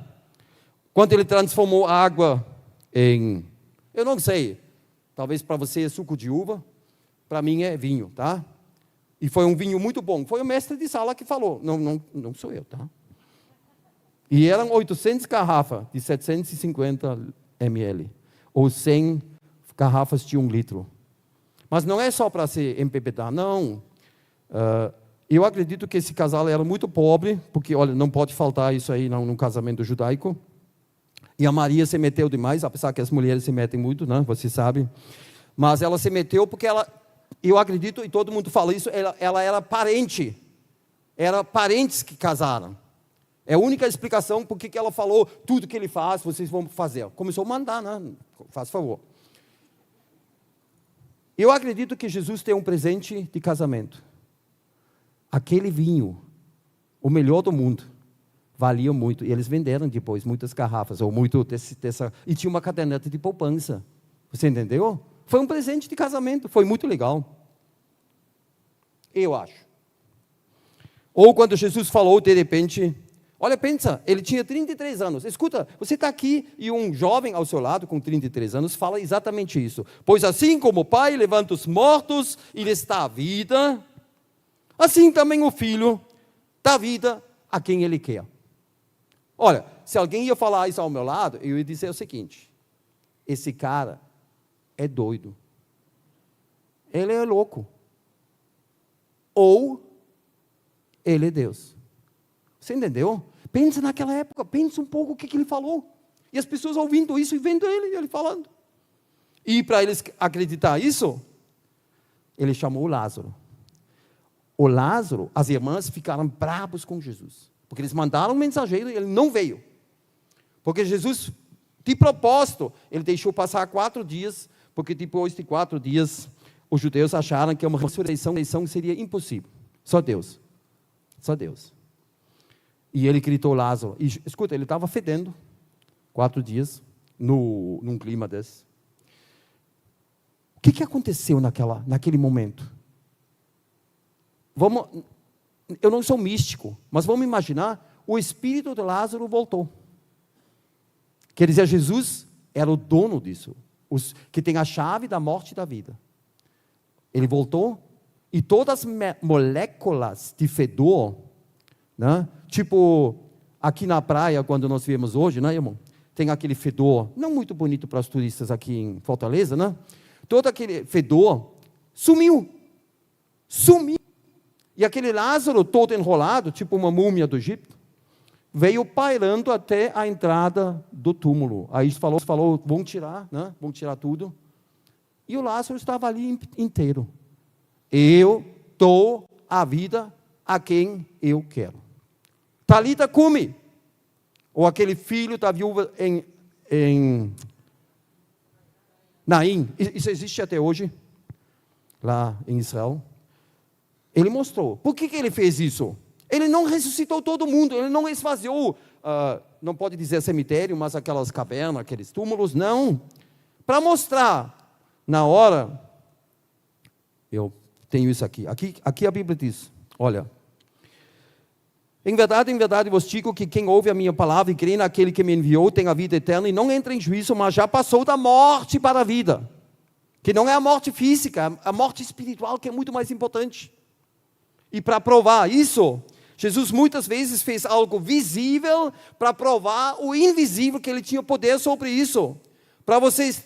Quando ele transformou a água em, eu não sei, talvez para você é suco de uva, para mim é vinho, tá? E foi um vinho muito bom. Foi o mestre de sala que falou, não sou eu, tá? E eram 800 garrafas de 750 ml, ou 100 garrafas de 1 litro. Mas não é só para se embebedar, não. Eu acredito que esse casal era muito pobre, porque, olha, não pode faltar isso aí num casamento judaico. E a Maria se meteu demais, apesar que as mulheres se metem muito, né? Você sabe. Mas ela se meteu porque eu acredito, e todo mundo fala isso, ela era parente. Era parentes que casaram. É a única explicação por que ela falou, tudo que ele faz, vocês vão fazer. Começou a mandar, né? Faz favor. Eu acredito que Jesus tem um presente de casamento. Aquele vinho, o melhor do mundo, valia muito. E eles venderam depois muitas garrafas, ou muito e tinha uma caderneta de poupança. Você entendeu? Foi um presente de casamento, foi muito legal. Eu acho. Ou quando Jesus falou, de repente, olha, pensa, ele tinha 33 anos. Escuta, você está aqui e um jovem ao seu lado com 33 anos fala exatamente isso. Pois assim como o Pai levanta os mortos e lhes dá a vida, assim também o Filho dá vida a quem Ele quer. Olha, se alguém ia falar isso ao meu lado, eu ia dizer o seguinte, esse cara é doido. Ele é louco. Ou ele é Deus. Você entendeu? Pensa naquela época, pensa um pouco o que ele falou. E as pessoas ouvindo isso e vendo ele falando. E para eles acreditar isso, ele chamou o Lázaro. O Lázaro, as irmãs ficaram bravos com Jesus. Porque eles mandaram um mensageiro e ele não veio. Porque Jesus, de propósito, ele deixou passar 4 dias, porque depois de 4 dias, os judeus acharam que uma ressurreição seria impossível. Só Deus. Só Deus. E ele gritou Lázaro. E, escuta, ele estava fedendo 4 dias, num clima desse. O que aconteceu naquele momento? Eu não sou místico, mas vamos imaginar, o espírito de Lázaro voltou. Quer dizer, Jesus era o dono disso, que tem a chave da morte e da vida. Ele voltou, e todas as moléculas de fedor, né? Tipo, aqui na praia, quando nós viemos hoje, né, irmão? Tem aquele fedor, não muito bonito para os turistas aqui em Fortaleza, né? Todo aquele fedor sumiu. E aquele Lázaro todo enrolado, tipo uma múmia do Egito, veio pairando até a entrada do túmulo. Aí falou, vão tirar, né? Vão tirar tudo. E o Lázaro estava ali inteiro. Eu dou a vida a quem eu quero. Talita cumi. Ou aquele filho da viúva em Naim. Isso existe até hoje, lá em Israel. Ele mostrou. Por que ele fez isso? Ele não ressuscitou todo mundo, ele não esvaziou, não pode dizer cemitério, mas aquelas cavernas, aqueles túmulos, não. Para mostrar, na hora, eu tenho isso aqui a Bíblia diz, olha, em verdade vos digo que quem ouve a minha palavra e crê naquele que me enviou tem a vida eterna e não entra em juízo, mas já passou da morte para a vida. Que não é a morte física, a morte espiritual que é muito mais importante. E para provar isso, Jesus muitas vezes fez algo visível para provar o invisível, que ele tinha poder sobre isso. Para vocês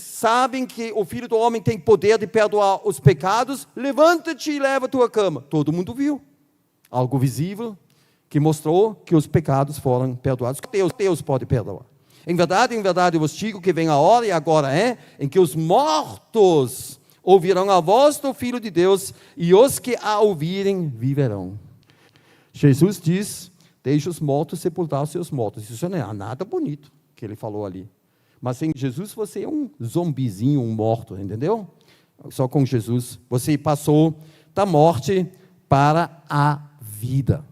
sabem que o Filho do Homem tem poder de perdoar os pecados, levanta-te e leva a tua cama. Todo mundo viu. algo visível, que mostrou que os pecados foram perdoados. Deus pode perdoar. Em verdade, eu vos digo que vem a hora, e agora é, em que os mortos ouvirão a voz do Filho de Deus, e os que a ouvirem viverão. Jesus diz, deixa os mortos sepultar os seus mortos. Isso não é nada bonito que ele falou ali. Mas sem Jesus você é um zombizinho, um morto, entendeu? Só com Jesus você passou da morte para a vida.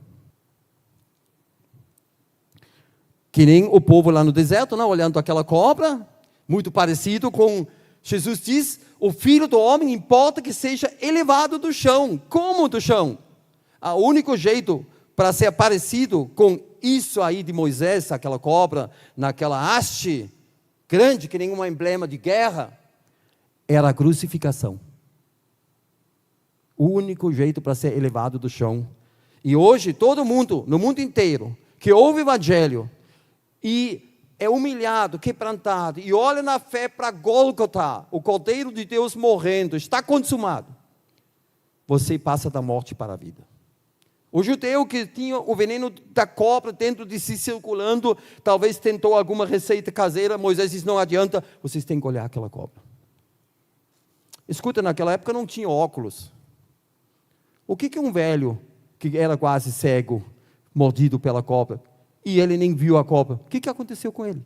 Que nem o povo lá no deserto, não, olhando aquela cobra, muito parecido com, Jesus diz, o Filho do Homem importa que seja elevado do chão. Como do chão? O único jeito para ser parecido com isso aí de Moisés, aquela cobra, naquela haste grande, que nem um emblema de guerra, era a crucificação. O único jeito para ser elevado do chão. E hoje, todo mundo, no mundo inteiro, que ouve o Evangelho, e é humilhado, quebrantado, e olha na fé para Gólgota, o Cordeiro de Deus morrendo, está consumado. Você passa da morte para a vida. O judeu que tinha o veneno da cobra dentro de si circulando, talvez tentou alguma receita caseira, Moisés diz, não adianta, vocês têm que olhar aquela cobra. Escuta, naquela época não tinha óculos. O que um velho, que era quase cego, mordido pela cobra, e ele nem viu a cobra, o que aconteceu com ele?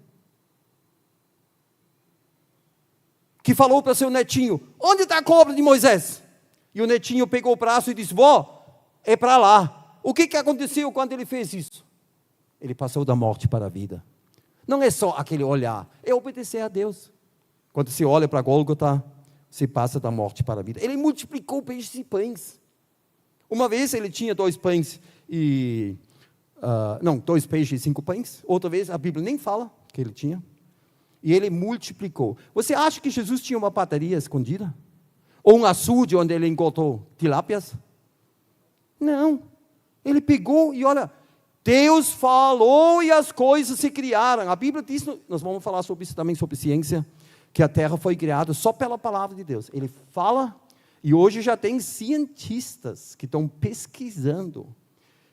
Que falou para seu netinho, onde está a cobra de Moisés? E o netinho pegou o braço e disse, vó, é para lá. O que aconteceu quando ele fez isso? Ele passou da morte para a vida. Não é só aquele olhar, é obedecer a Deus. Quando você olha para Gólgota, você passa da morte para a vida. Ele multiplicou peixes e pães. Uma vez ele tinha 2 pães e... 2 peixes e 5 pães. Outra vez, a Bíblia nem fala que ele tinha. E ele multiplicou. Você acha que Jesus tinha uma padaria escondida? Ou um açude onde ele encontrou tilápias? Não. Ele pegou e olha, Deus falou e as coisas se criaram. A Bíblia diz, nós vamos falar sobre isso também, sobre ciência, que a terra foi criada só pela palavra de Deus. Ele fala, e hoje já tem cientistas que estão pesquisando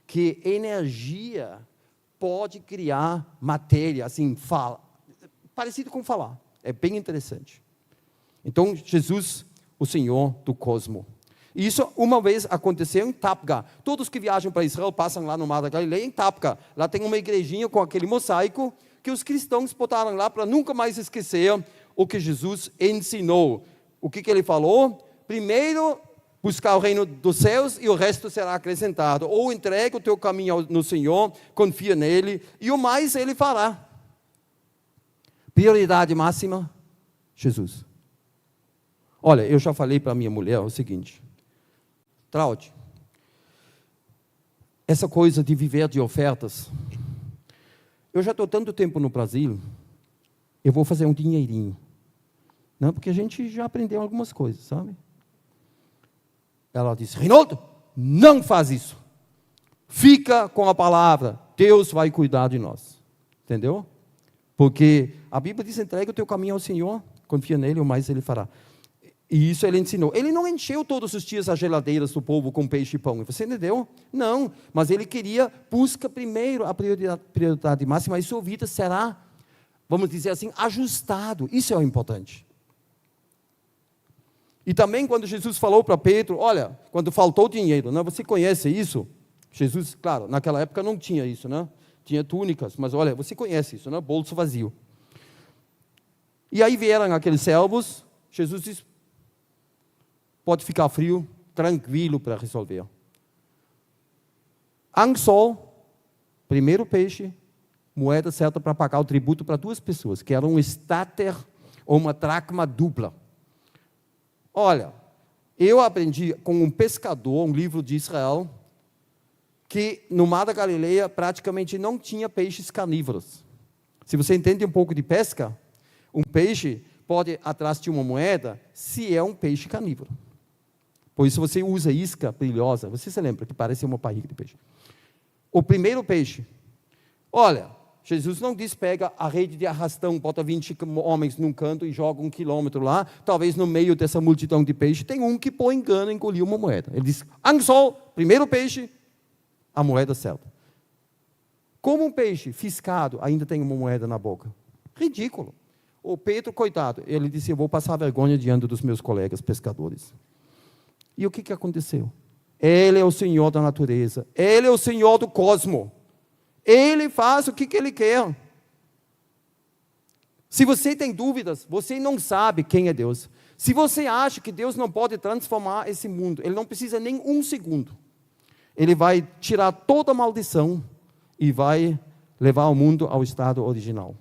que energia pode criar matéria, assim, parecido com falar. É bem interessante. Então, Jesus, o Senhor do cosmos. Isso uma vez aconteceu em Tapga. Todos que viajam para Israel passam lá no Mar da Galileia, em Tapga. Lá tem uma igrejinha com aquele mosaico que os cristãos botaram lá para nunca mais esquecer o que Jesus ensinou. O que ele falou? Primeiro, buscar o reino dos céus e o resto será acrescentado. Ou entrega o teu caminho no Senhor, confia nele e o mais ele fará. Prioridade máxima, Jesus. Olha, eu já falei para minha mulher o seguinte, Traud, essa coisa de viver de ofertas, eu já estou tanto tempo no Brasil, eu vou fazer um dinheirinho. Não, porque a gente já aprendeu algumas coisas, sabe? Ela disse, Reinaldo, não faz isso. Fica com a palavra, Deus vai cuidar de nós. Entendeu? Porque a Bíblia diz, entrega o teu caminho ao Senhor, confia nele, o mais ele fará. E isso ele ensinou. Ele não encheu todos os dias as geladeiras do povo com peixe e pão. Você entendeu? Não. Mas ele queria, busca primeiro a prioridade máxima, e sua vida será, vamos dizer assim, ajustado. Isso é o importante. E também quando Jesus falou para Pedro, olha, quando faltou dinheiro, né? Você conhece isso? Jesus, claro, naquela época não tinha isso, né? Tinha túnicas, mas olha, você conhece isso, né? Bolso vazio. E aí vieram aqueles servos, Jesus disse, pode ficar frio, tranquilo para resolver. Anzol, primeiro peixe, moeda certa para pagar o tributo para 2 pessoas, que era um estáter ou uma dracma dupla. Olha, eu aprendi com um pescador, um livro de Israel, que no Mar da Galileia praticamente não tinha peixes carnívoros. Se você entende um pouco de pesca, um peixe pode ir atrás de uma moeda se é um peixe carnívoro. Por isso você usa isca brilhosa, você se lembra que parece uma barriga de peixe. O primeiro peixe, olha, Jesus não diz, pega a rede de arrastão, bota 20 homens num canto e joga 1 quilômetro lá, talvez no meio dessa multidão de peixe, tem um que por engano engoliu uma moeda. Ele diz, Anzol, primeiro peixe, a moeda certa. Como um peixe fiscado ainda tem uma moeda na boca? Ridículo. O Pedro, coitado, ele disse, eu vou passar vergonha diante dos meus colegas pescadores. E o que aconteceu? Ele é o Senhor da natureza. Ele é o Senhor do cosmo. Ele faz o que Ele quer. Se você tem dúvidas, você não sabe quem é Deus. Se você acha que Deus não pode transformar esse mundo, Ele não precisa nem um segundo. Ele vai tirar toda a maldição e vai levar o mundo ao estado original.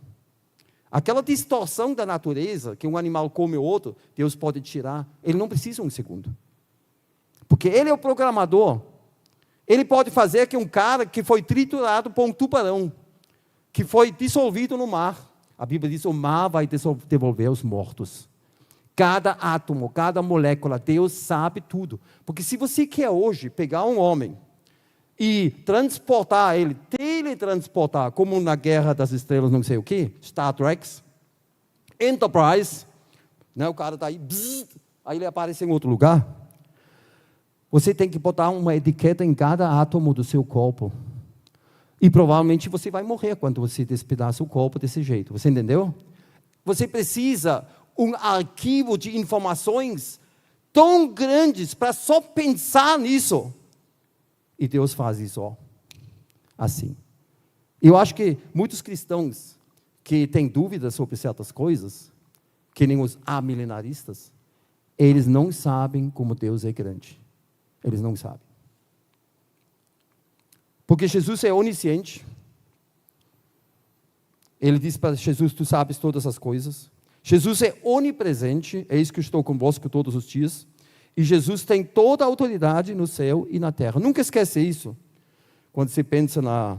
Aquela distorção da natureza, que um animal come o outro, Deus pode tirar. Ele não precisa um segundo. Porque Ele é o programador. Ele pode fazer que um cara que foi triturado por um tubarão, que foi dissolvido no mar, a Bíblia diz, o mar vai devolver os mortos. Cada átomo, cada molécula, Deus sabe tudo. Porque se você quer hoje pegar um homem e transportar ele, teletransportar, como na Guerra das Estrelas, não sei o quê, Star Trek, Enterprise, né, o cara está aí, aí ele aparece em outro lugar. Você tem que botar uma etiqueta em cada átomo do seu corpo. E provavelmente você vai morrer quando você despedaça o corpo desse jeito. Você entendeu? Você precisa um arquivo de informações tão grandes para só pensar nisso. E Deus faz isso, ó, assim. Eu acho que muitos cristãos que têm dúvidas sobre certas coisas, que nem os amilenaristas, eles não sabem como Deus é grande. Eles não sabem. Porque Jesus é onisciente. Ele diz para Jesus, tu sabes todas as coisas. Jesus é onipresente, é isso que eu estou convosco todos os dias. E Jesus tem toda a autoridade no céu e na terra. Nunca esquece isso. Quando você pensa na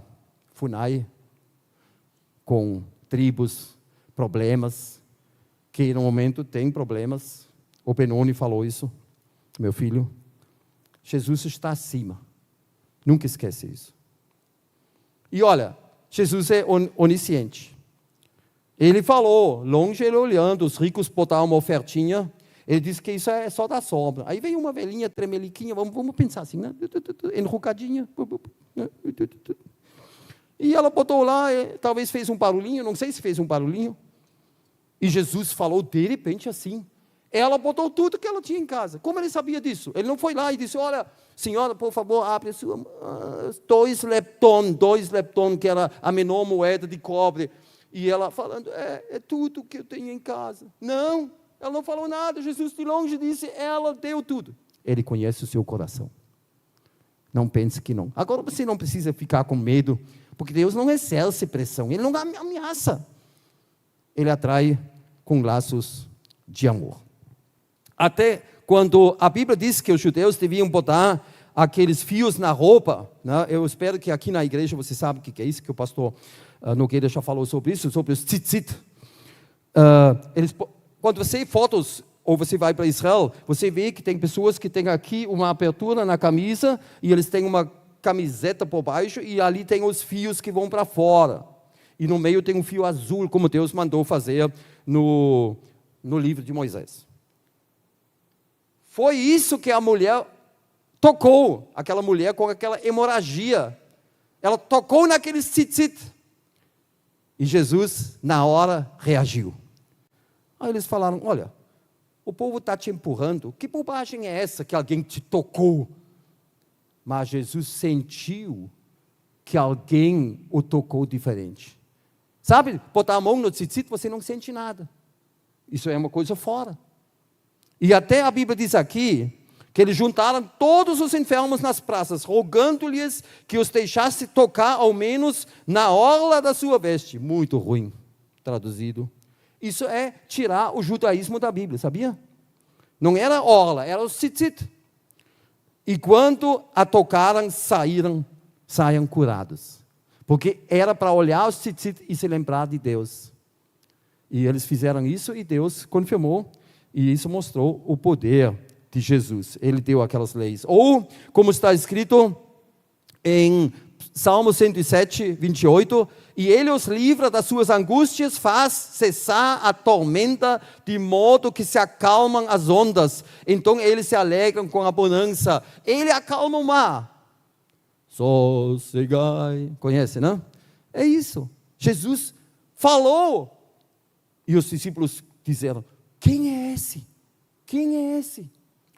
FUNAI, com tribos, problemas, que no momento tem problemas. O Benoni falou isso, meu filho. Jesus está acima. Nunca esquece isso. E olha, Jesus é onisciente. Ele falou, longe ele olhando, os ricos botaram uma ofertinha, ele disse que isso é só da sobra. Aí veio uma velhinha tremeliquinha, vamos pensar assim, né? Enrucadinha. E ela botou lá, talvez fez um barulhinho, não sei se fez um barulhinho. E Jesus falou de repente assim. Ela botou tudo que ela tinha em casa. Como ele sabia disso? Ele não foi lá e disse, olha, senhora, por favor, abre a sua... 2 lepton, que era a menor moeda de cobre. E ela falando, é tudo que eu tenho em casa. Não, ela não falou nada. Jesus de longe disse, ela deu tudo. Ele conhece o seu coração. Não pense que não. Agora você não precisa ficar com medo, porque Deus não exerce pressão. Ele não ameaça. Ele atrai com laços de amor. Até quando a Bíblia diz que os judeus deviam botar aqueles fios na roupa, né? Eu espero que aqui na igreja você sabe o que é isso, que o pastor Nogueira já falou sobre isso, sobre os tzitzit. Quando você fotos, ou você vai para Israel, você vê que tem pessoas que têm aqui uma abertura na camisa, e eles têm uma camiseta por baixo, e ali tem os fios que vão para fora. E no meio tem um fio azul, como Deus mandou fazer no livro de Moisés. Foi isso que a mulher tocou, aquela mulher com aquela hemorragia. Ela tocou naquele tzitzit. E Jesus, na hora, reagiu. Aí eles falaram, olha, o povo está te empurrando, que bobagem é essa que alguém te tocou? Mas Jesus sentiu que alguém o tocou diferente. Sabe, botar a mão no tzitzit, você não sente nada. Isso é uma coisa fora. E até a Bíblia diz aqui, que eles juntaram todos os enfermos nas praças, rogando-lhes que os deixasse tocar ao menos na orla da sua veste. Muito ruim, traduzido. Isso é tirar o judaísmo da Bíblia, sabia? Não era orla, era o tzitzit. E quando a tocaram, saíram curados. Porque era para olhar o tzitzit e se lembrar de Deus. E eles fizeram isso e Deus confirmou. E isso mostrou o poder de Jesus. Ele deu aquelas leis. Ou, como está escrito em Salmo 107, 28, e ele os livra das suas angústias, faz cessar a tormenta, de modo que se acalmam as ondas. Então eles se alegram com a bonança. Ele acalma o mar. sossegai. Conhece, não? É isso. Jesus falou. E os discípulos disseram, quem é esse? Quem é esse?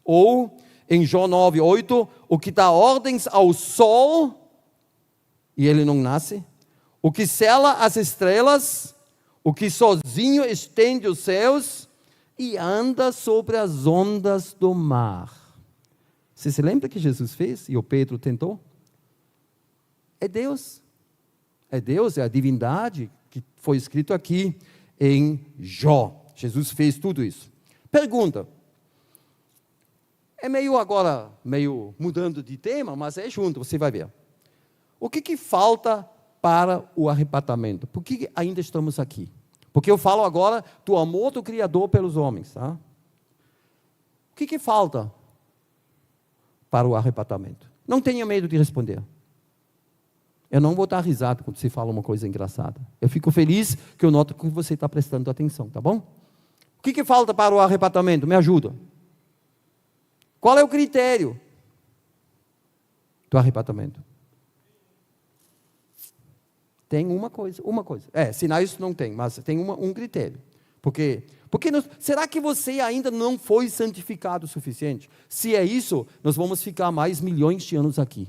Ou, em João 9:8, o que dá ordens ao sol, e ele não nasce. O que sela as estrelas, o que sozinho estende os céus, e anda sobre as ondas do mar. Você se lembra que Jesus fez e o Pedro tentou? É Deus. É Deus, é a divindade que foi escrito aqui em Jó. Jesus fez tudo isso. Pergunta. É meio mudando de tema, mas é junto, você vai ver. O que falta para o arrebatamento? Por que ainda estamos aqui? Porque eu falo agora do amor do Criador pelos homens. Tá? O que falta para o arrebatamento? Não tenha medo de responder. Eu não vou dar risada quando você fala uma coisa engraçada. Eu fico feliz que eu noto que você está prestando atenção, tá bom? O que falta para o arrebatamento? Me ajuda. Qual é o critério do arrebatamento? Tem uma coisa. Sinais não tem, mas tem um critério. Porque será que você ainda não foi santificado o suficiente? Se é isso, nós vamos ficar mais milhões de anos aqui.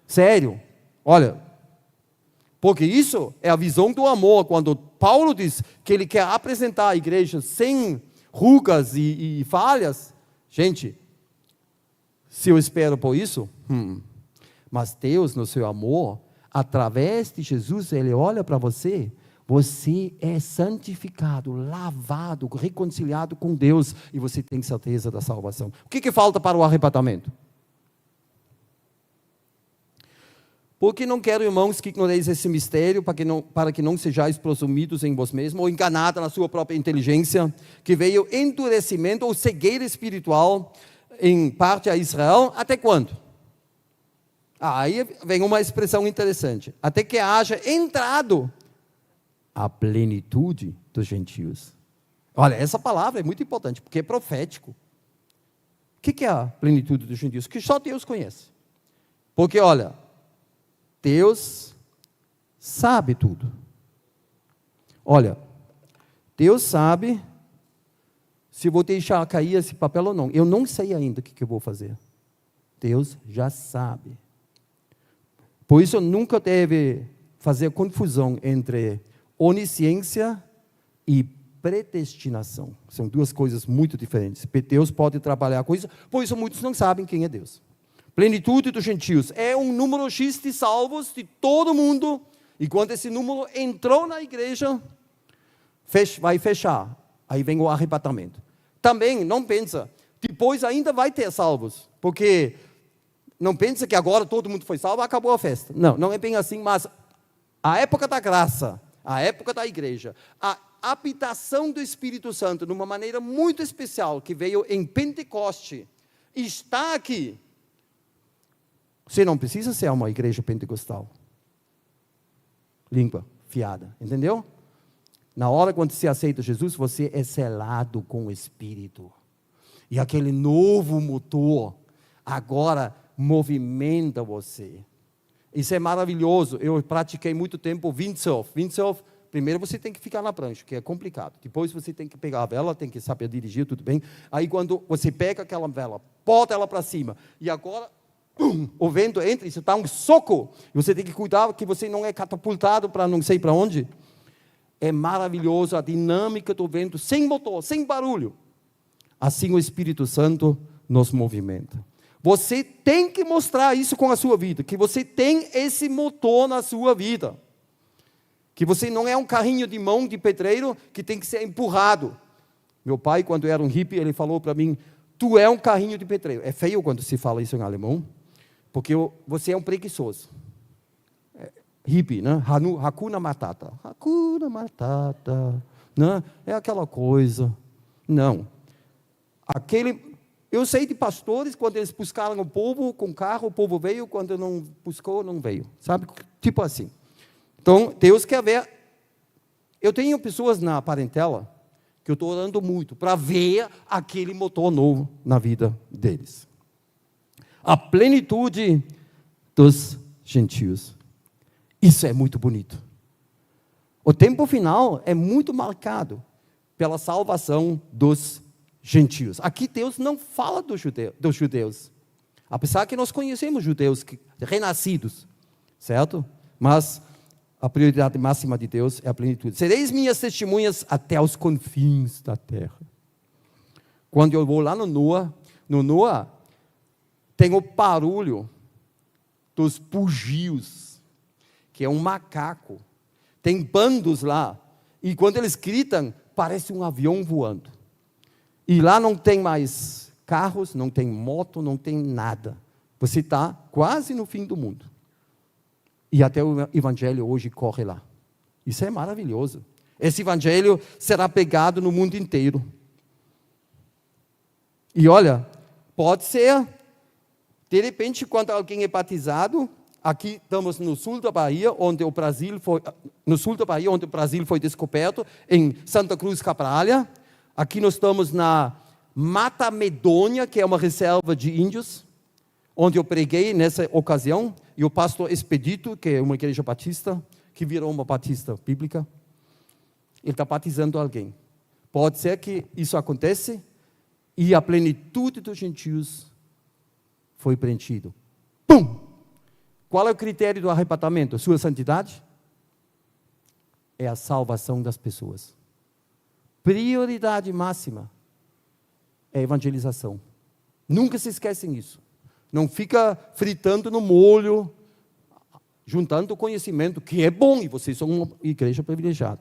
Sério. Olha, porque isso é a visão do amor. Quando Paulo diz que ele quer apresentar a igreja sem rugas e falhas, gente, se eu espero por isso, mas Deus, no seu amor, através de Jesus, Ele olha para você, você é santificado, lavado, reconciliado com Deus, e você tem certeza da salvação. O que falta para o arrebatamento? Porque não quero, irmãos, que ignoreis esse mistério, para que não sejais presumidos em vós mesmos, ou enganada na sua própria inteligência, que veio endurecimento ou cegueira espiritual, em parte a Israel, até quando? Aí vem uma expressão interessante, até que haja entrado a plenitude dos gentios. Olha, essa palavra é muito importante, porque é profético. O que é a plenitude dos gentios? Que só Deus conhece. Porque, olha, Deus sabe tudo. Olha, Deus sabe se vou deixar cair esse papel ou não. Eu não sei ainda o que eu vou fazer. Deus já sabe. Por isso, nunca deve fazer confusão entre onisciência e predestinação. São duas coisas muito diferentes. Deus pode trabalhar com isso, por isso muitos não sabem quem é Deus. Plenitude dos gentios é um número X de salvos de todo mundo, e quando esse número entrou na igreja, vai fechar, aí vem o arrebatamento. Também, não pensa, depois ainda vai ter salvos, porque não pensa que agora todo mundo foi salvo, acabou a festa. Não, não é bem assim, mas a época da graça, a época da igreja, a habitação do Espírito Santo, de uma maneira muito especial, que veio em Pentecoste, está aqui. Você não precisa ser uma igreja pentecostal. Língua fiada, entendeu? Na hora quando você aceita Jesus, você é selado com o Espírito. E aquele novo motor, agora movimenta você. Isso é maravilhoso. Eu pratiquei muito tempo windsurf. Windsurf, primeiro você tem que ficar na prancha, que é complicado. Depois você tem que pegar a vela, tem que saber dirigir, tudo bem. Aí quando você pega aquela vela, bota ela para cima, e agora o vento entra e você dá um soco, e você tem que cuidar que você não é catapultado para não sei para onde. É maravilhoso a dinâmica do vento, sem motor, sem barulho. Assim o Espírito Santo nos movimenta. Você tem que mostrar isso com a sua vida, que você tem esse motor na sua vida. Que você não é um carrinho de mão de pedreiro que tem que ser empurrado. Meu pai, quando era um hippie, ele falou para mim, tu é um carrinho de pedreiro. É feio quando se fala isso em alemão, porque você é um preguiçoso. Hippie, né? Hakuna Matata. Hakuna Matata. Né? É aquela coisa. Não. Eu sei de pastores, quando eles buscaram o povo com carro, o povo veio, quando não buscou, não veio. Sabe? Tipo assim. Então, Deus quer ver. Eu tenho pessoas na parentela que eu estou orando muito para ver aquele motor novo na vida deles. A plenitude dos gentios. Isso é muito bonito. O tempo final é muito marcado pela salvação dos gentios. Aqui Deus não fala dos judeus. Apesar que nós conhecemos judeus renascidos, certo? Mas a prioridade máxima de Deus é a plenitude. Sereis minhas testemunhas até os confins da terra. Quando eu vou lá no Noa tem o barulho dos bugios, que é um macaco. Tem bandos lá, e quando eles gritam, parece um avião voando. E lá não tem mais carros, não tem moto, não tem nada. Você está quase no fim do mundo. E até o evangelho hoje corre lá. Isso é maravilhoso. Esse evangelho será pregado no mundo inteiro. E olha, pode ser, de repente, quando alguém é batizado, aqui estamos no sul da Bahia, onde o Brasil foi descoberto, em Santa Cruz Capralha. Aqui nós estamos na Mata Medonha, que é uma reserva de índios, onde eu preguei nessa ocasião, e o pastor Expedito, que é uma igreja batista, que virou uma batista bíblica, ele está batizando alguém. Pode ser que isso aconteça e a plenitude dos gentios foi preenchido. Pum! Qual é o critério do arrebatamento? Sua santidade? É a salvação das pessoas. Prioridade máxima é a evangelização. Nunca se esquecem isso. Não fica fritando no molho, juntando conhecimento, que é bom, e vocês são uma igreja privilegiada.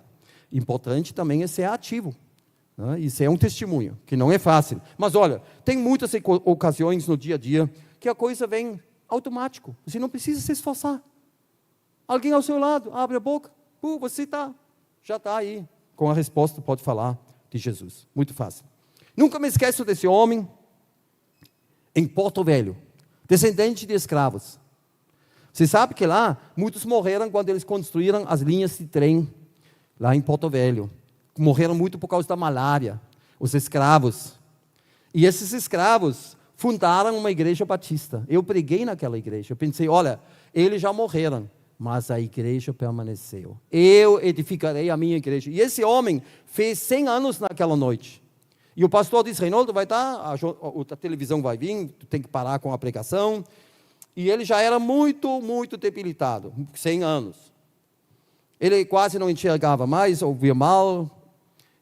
Importante também é ser ativo. Né? Isso é um testemunho, que não é fácil. Mas olha, tem muitas ocasiões no dia a dia que a coisa vem automático. Você não precisa se esforçar. Alguém ao seu lado, abre a boca, você já está aí. Com a resposta pode falar de Jesus. Muito fácil. Nunca me esqueço desse homem em Porto Velho, descendente de escravos. Você sabe que lá, muitos morreram quando eles construíram as linhas de trem, lá em Porto Velho. Morreram muito por causa da malária, os escravos. E esses escravos fundaram uma igreja batista. Eu preguei naquela igreja. Eu pensei, olha, eles já morreram, mas a igreja permaneceu. Eu edificarei a minha igreja. E esse homem fez 100 anos naquela noite. E o pastor disse, Reinaldo, vai estar, a televisão vai vir, tu tem que parar com a pregação. E ele já era muito, muito debilitado, 100 anos. Ele quase não enxergava mais, ouvia mal.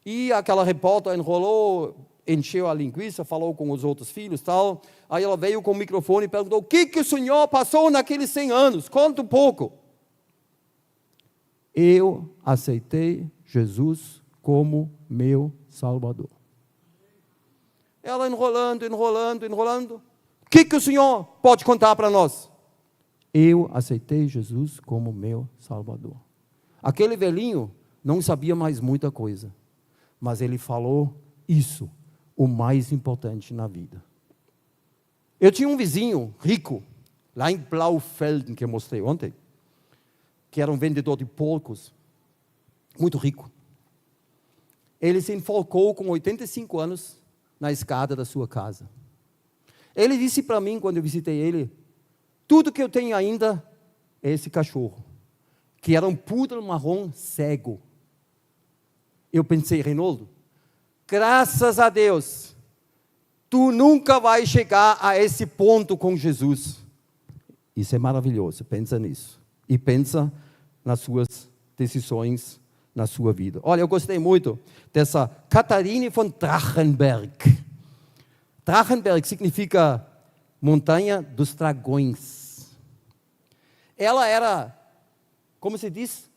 E aquela repórter enrolou, encheu a linguiça, falou com os outros filhos e tal. Aí ela veio com o microfone e perguntou, o que o senhor passou naqueles 100 anos? Conta um pouco. Eu aceitei Jesus como meu Salvador. Ela enrolando. O que o senhor pode contar para nós? Eu aceitei Jesus como meu Salvador. Aquele velhinho não sabia mais muita coisa, mas ele falou isso, o mais importante na vida. Eu tinha um vizinho rico, lá em Blaufelden, que eu mostrei ontem, que era um vendedor de porcos, muito rico. Ele se enforcou com 85 anos na escada da sua casa. Ele disse para mim, quando eu visitei ele, tudo que eu tenho ainda é esse cachorro, que era um poodle marrom cego. Eu pensei, Reinaldo, graças a Deus, tu nunca vai chegar a esse ponto com Jesus. Isso é maravilhoso, pensa nisso. E pensa nas suas decisões, na sua vida. Olha, eu gostei muito dessa Katharine von Drachenberg. Drachenberg significa montanha dos dragões. Ela era, como se diz,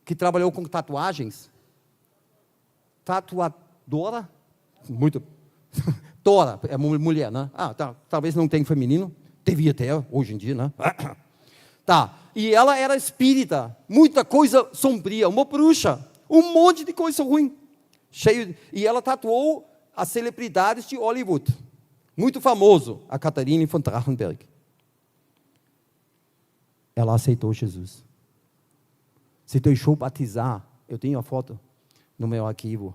que trabalhou com tatuagens. Tatuadora? Muito. Dora, é mulher, né? Talvez não tenha feminino. Devia ter, hoje em dia, né? Tá. E ela era espírita, muita coisa sombria, uma bruxa, um monte de coisa ruim. E ela tatuou as celebridades de Hollywood. Muito famoso, a Katharine von Drachenberg. Ela aceitou Jesus. Se deixou batizar. Eu tenho a foto no meu arquivo,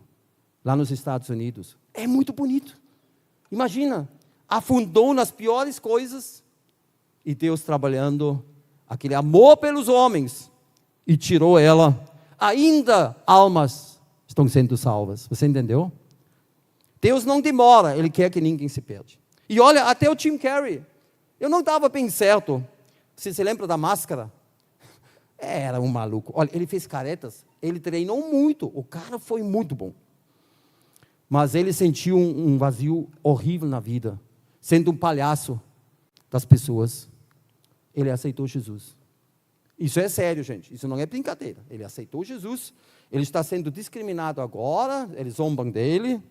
lá nos Estados Unidos. É muito bonito. Imagina, afundou nas piores coisas E Deus trabalhando aquele amor pelos homens e tirou ela. Ainda almas estão sendo salvas. Você entendeu? Deus não demora, Ele quer que ninguém se perde. E olha, até o Jim Carrey, eu não estava bem certo. Você se lembra da máscara? Era um maluco. Olha, ele fez caretas, ele treinou muito, o cara foi muito bom. Mas ele sentiu um vazio horrível na vida, sendo um palhaço das pessoas. Ele aceitou Jesus. Isso é sério, gente, isso não é brincadeira. Ele aceitou Jesus, ele está sendo discriminado agora, eles zombam dele.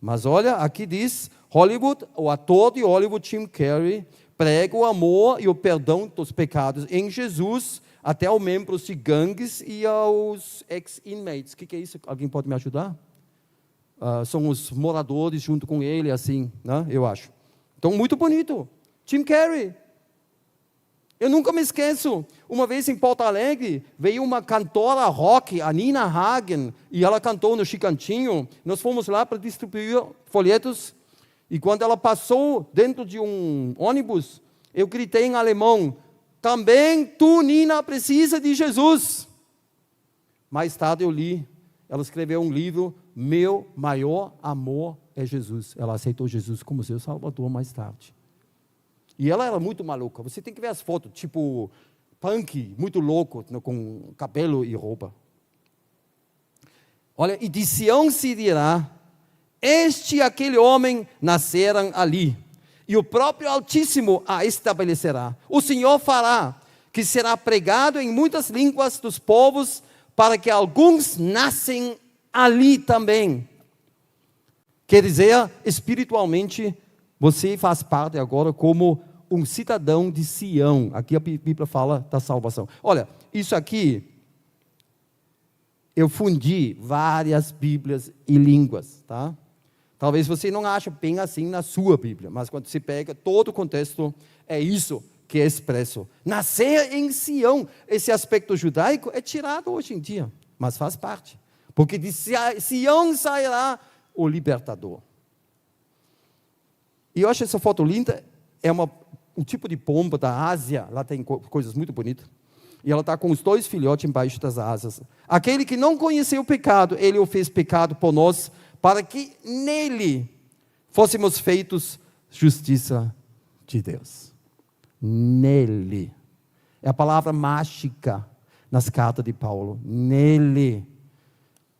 Mas olha, aqui diz, Hollywood, o ator de Hollywood, Jim Carrey, prega o amor e o perdão dos pecados em Jesus, até aos membros de gangues e aos ex-inmates. O que é isso? Alguém pode me ajudar? São os moradores junto com ele, assim, né? Eu acho. Então, muito bonito. Jim Carrey. Eu nunca me esqueço, uma vez em Porto Alegre, veio uma cantora rock, a Nina Hagen, e ela cantou no Chicantinho. Nós fomos lá para distribuir folhetos, e quando ela passou dentro de um ônibus, eu gritei em alemão, também tu, Nina, precisa de Jesus. Mais tarde eu li, ela escreveu um livro, Meu Maior Amor é Jesus. Ela aceitou Jesus como seu Salvador mais tarde. E ela era muito maluca. Você tem que ver as fotos, tipo punk, muito louco, com cabelo e roupa. Olha, e de Sião se dirá, este e aquele homem nasceram ali, e o próprio Altíssimo a estabelecerá. O Senhor fará, que será pregado em muitas línguas dos povos, para que alguns nascem ali também. Quer dizer, espiritualmente, você faz parte agora como um cidadão de Sião. Aqui a Bíblia fala da salvação. Olha, isso aqui, eu fundi várias Bíblias e línguas, tá? Talvez você não ache bem assim na sua Bíblia, mas quando se pega todo o contexto, é isso que é expresso. Nascer em Sião, esse aspecto judaico é tirado hoje em dia, mas faz parte. Porque de Sião sairá o libertador. E eu acho essa foto linda, é um tipo de pomba da Ásia, lá tem coisas muito bonitas, e ela está com os 2 filhotes embaixo das asas. Aquele que não conheceu o pecado, ele o fez pecado por nós, para que nele fôssemos feitos justiça de Deus. Nele. É a palavra mágica nas cartas de Paulo. Nele.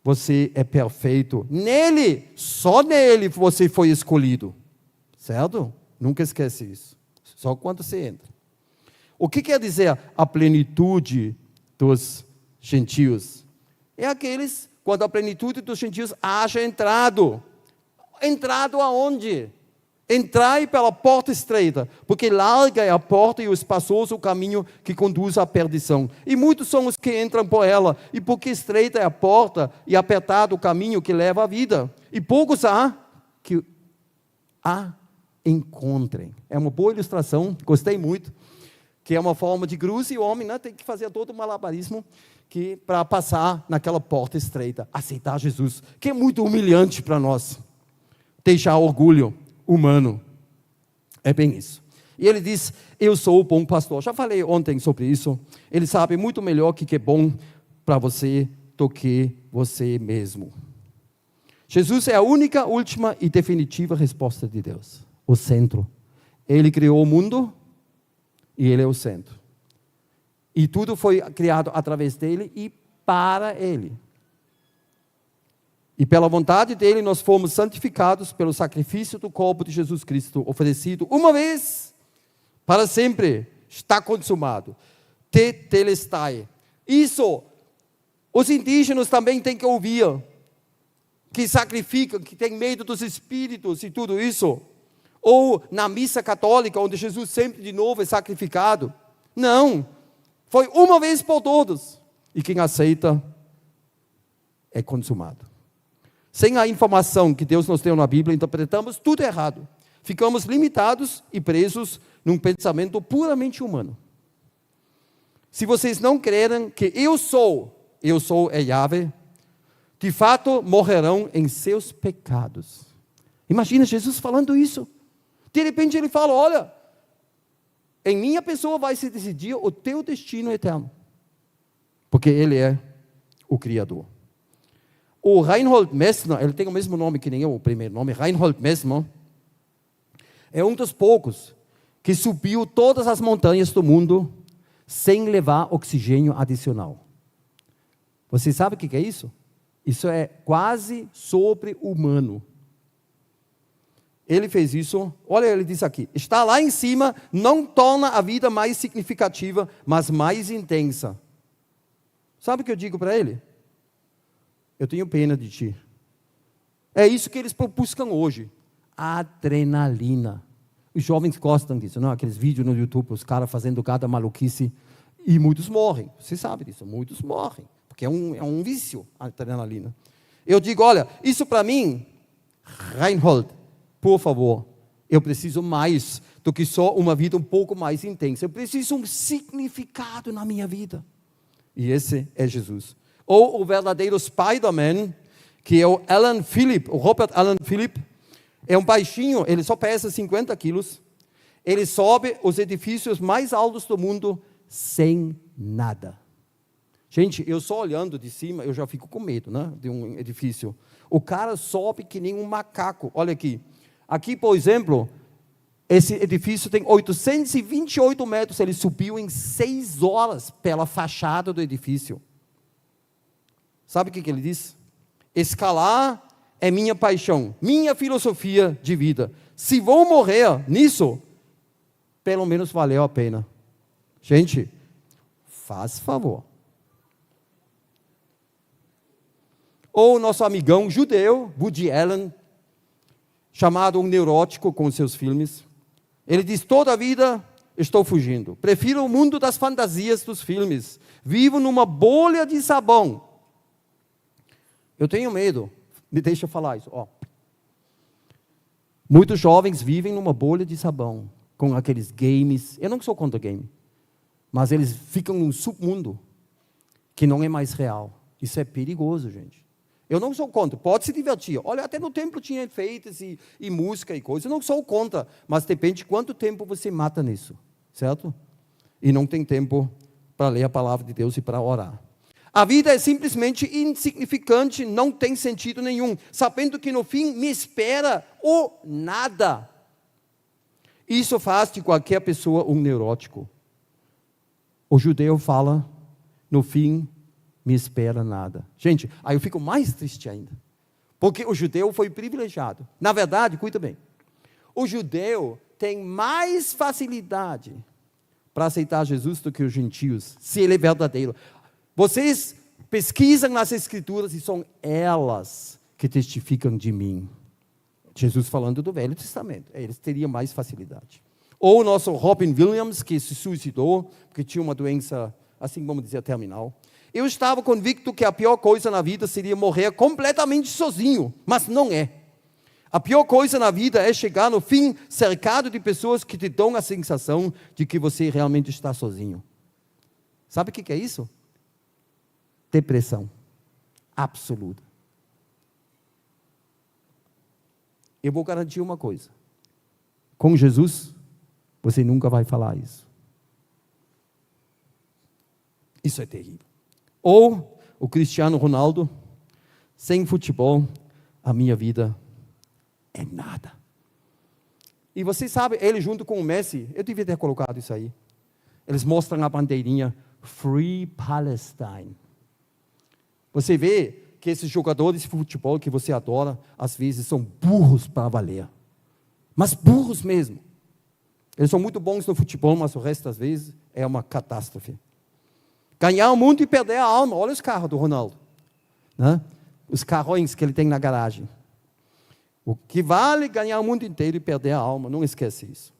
Você é perfeito. Nele, só nele você foi escolhido. Certo? Nunca esquece isso. Só quando você entra. O que quer dizer a plenitude dos gentios? É aqueles, quando a plenitude dos gentios haja entrado. Entrado aonde? Entrai pela porta estreita, porque larga é a porta e o espaçoso o caminho que conduz à perdição. E muitos são os que entram por ela, e porque estreita é a porta e apertado o caminho que leva à vida. E poucos há que a encontrem. É uma boa ilustração, gostei muito, que é uma forma de cruz e o homem, né, tem que fazer todo o malabarismo para passar naquela porta estreita, aceitar Jesus, que é muito humilhante para nós, deixar orgulho humano, é bem isso. E ele diz, eu sou o bom pastor. Já falei ontem sobre isso. Ele sabe muito melhor o que é bom para você do que você mesmo. Jesus é a única, última e definitiva resposta de Deus. O centro. Ele criou o mundo e ele é o centro. E tudo foi criado através dele e para ele. E pela vontade dele nós fomos santificados pelo sacrifício do corpo de Jesus Cristo, oferecido uma vez, para sempre, está consumado. Tetelestai. Isso, os indígenas também têm que ouvir, que sacrificam, que têm medo dos espíritos e tudo isso. Ou na missa católica, onde Jesus sempre de novo é sacrificado. Não, foi uma vez por todos. E quem aceita é consumado. Sem a informação que Deus nos deu na Bíblia, interpretamos tudo errado. Ficamos limitados e presos num pensamento puramente humano. Se vocês não crerem que eu sou é Yahvé, de fato morrerão em seus pecados. Imagina Jesus falando isso. De repente ele fala, olha, Em minha pessoa vai se decidir o teu destino eterno. Porque Ele é o Criador. O Reinhold Messner, ele tem o mesmo nome que nem eu, o primeiro nome, Reinhold Messner, é um dos poucos que subiu todas as montanhas do mundo sem levar oxigênio adicional. Você sabe o que é isso? Isso é quase sobre-humano. Ele fez isso, olha, ele diz aqui, estar lá em cima não torna a vida mais significativa, mas mais intensa. Sabe o que eu digo para ele? Eu tenho pena de ti. É isso que eles buscam hoje. Adrenalina. Os jovens gostam disso, não? Aqueles vídeos no YouTube, os caras fazendo cada maluquice, e muitos morrem. Você sabe disso, muitos morrem, porque é um vício, a adrenalina. Eu digo, olha, isso para mim, Reinhold, por favor, eu preciso mais do que só uma vida um pouco mais intensa. Eu preciso um significado na minha vida. E esse é Jesus. Ou o verdadeiro Spider-Man, que é o Alan Philipp, o Robert Alan Philipp, é um baixinho, ele só pesa 50 quilos, ele sobe os edifícios mais altos do mundo sem nada. Gente, eu só olhando de cima, eu já fico com medo, né, de um edifício. O cara sobe que nem um macaco, olha aqui. Aqui, por exemplo, esse edifício tem 828 metros, ele subiu em 6 horas pela fachada do edifício. Sabe o que ele diz? Escalar é minha paixão, minha filosofia de vida. Se vou morrer nisso, pelo menos valeu a pena. Gente, faz favor. Ou nosso amigão judeu, Woody Allen, chamado um neurótico com seus filmes. Ele diz, toda a vida estou fugindo. Prefiro o mundo das fantasias dos filmes. Vivo numa bolha de sabão. Eu tenho medo, me deixa falar isso. Muitos jovens vivem numa bolha de sabão, com aqueles games. Eu não sou contra game, mas eles ficam num submundo que não é mais real. Isso é perigoso, gente. Eu não sou contra, pode se divertir. Olha, até no templo tinha efeitos e música e coisa. Eu não sou contra, mas depende de quanto tempo você mata nisso, certo? E não tem tempo para ler a palavra de Deus e para orar. A vida é simplesmente insignificante, não tem sentido nenhum, sabendo que no fim me espera o nada. Isso faz de qualquer pessoa um neurótico. O judeu fala, no fim me espera nada. Gente, aí eu fico mais triste ainda, porque o judeu foi privilegiado. Na verdade, cuida bem, o judeu tem mais facilidade para aceitar Jesus do que os gentios, se ele é verdadeiro. Vocês pesquisam nas Escrituras e são elas que testificam de mim. Jesus falando do Velho Testamento, eles teriam mais facilidade. Ou o nosso Robin Williams, que se suicidou, porque tinha uma doença, assim vamos dizer, terminal. Eu estava convicto que a pior coisa na vida seria morrer completamente sozinho, mas não é. A pior coisa na vida é chegar no fim cercado de pessoas que te dão a sensação de que você realmente está sozinho. Sabe o que é isso? Depressão absoluta. Eu vou garantir uma coisa. Com Jesus, você nunca vai falar isso. Isso é terrível. Ou o Cristiano Ronaldo, sem futebol, a minha vida é nada. E você sabe, ele junto com o Messi, eu devia ter colocado isso aí. Eles mostram a bandeirinha Free Palestine. Você vê que esses jogadores de futebol que você adora, às vezes são burros para valer. Mas burros mesmo. Eles são muito bons no futebol, mas o resto das vezes é uma catástrofe. Ganhar o mundo e perder a alma. Olha os carros do Ronaldo, né? Os carrões que ele tem na garagem. O que vale ganhar o mundo inteiro e perder a alma, não esquece isso.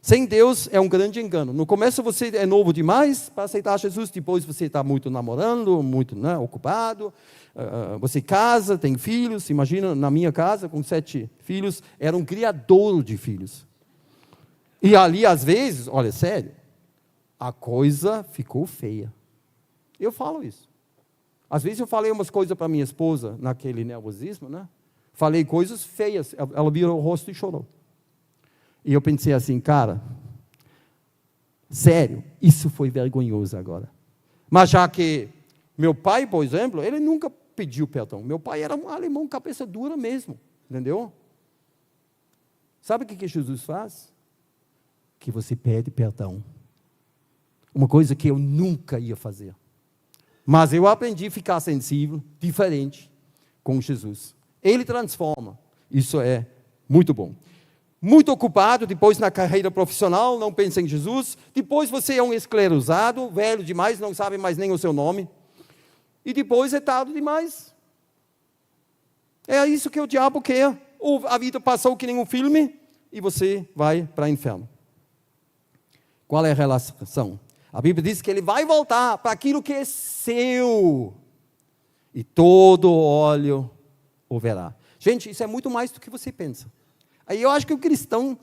Sem Deus é um grande engano. No começo você é novo demais para aceitar Jesus, depois você está muito namorando, muito ocupado, você casa, tem filhos. Imagina, na minha casa, com 7 filhos, era um criador de filhos. E ali, às vezes, olha, sério, a coisa ficou feia. Eu falo isso. Às vezes eu falei umas coisas para minha esposa, naquele nervosismo, né? Falei coisas feias, ela virou o rosto e chorou. E eu pensei assim, cara, Sério, isso foi vergonhoso agora. Mas já que meu pai, por exemplo, ele nunca pediu perdão. Meu pai era um alemão cabeça dura mesmo, entendeu? Sabe o que Jesus faz? Que você pede perdão. Uma coisa que eu nunca ia fazer. Mas eu aprendi a ficar sensível, diferente, com Jesus. Ele transforma. Isso é muito bom. Muito ocupado, depois na carreira profissional, não pensa em Jesus. Depois você é um esclerosado, velho demais, não sabe mais nem o seu nome. E depois é tarde demais. É isso que o diabo quer. Ou a vida passou que nem um filme e você vai para o inferno. Qual é a relação? A Bíblia diz que ele vai voltar para aquilo que é seu. E todo olho o verá. Gente, isso é muito mais do que você pensa. Aí eu acho que o cristão,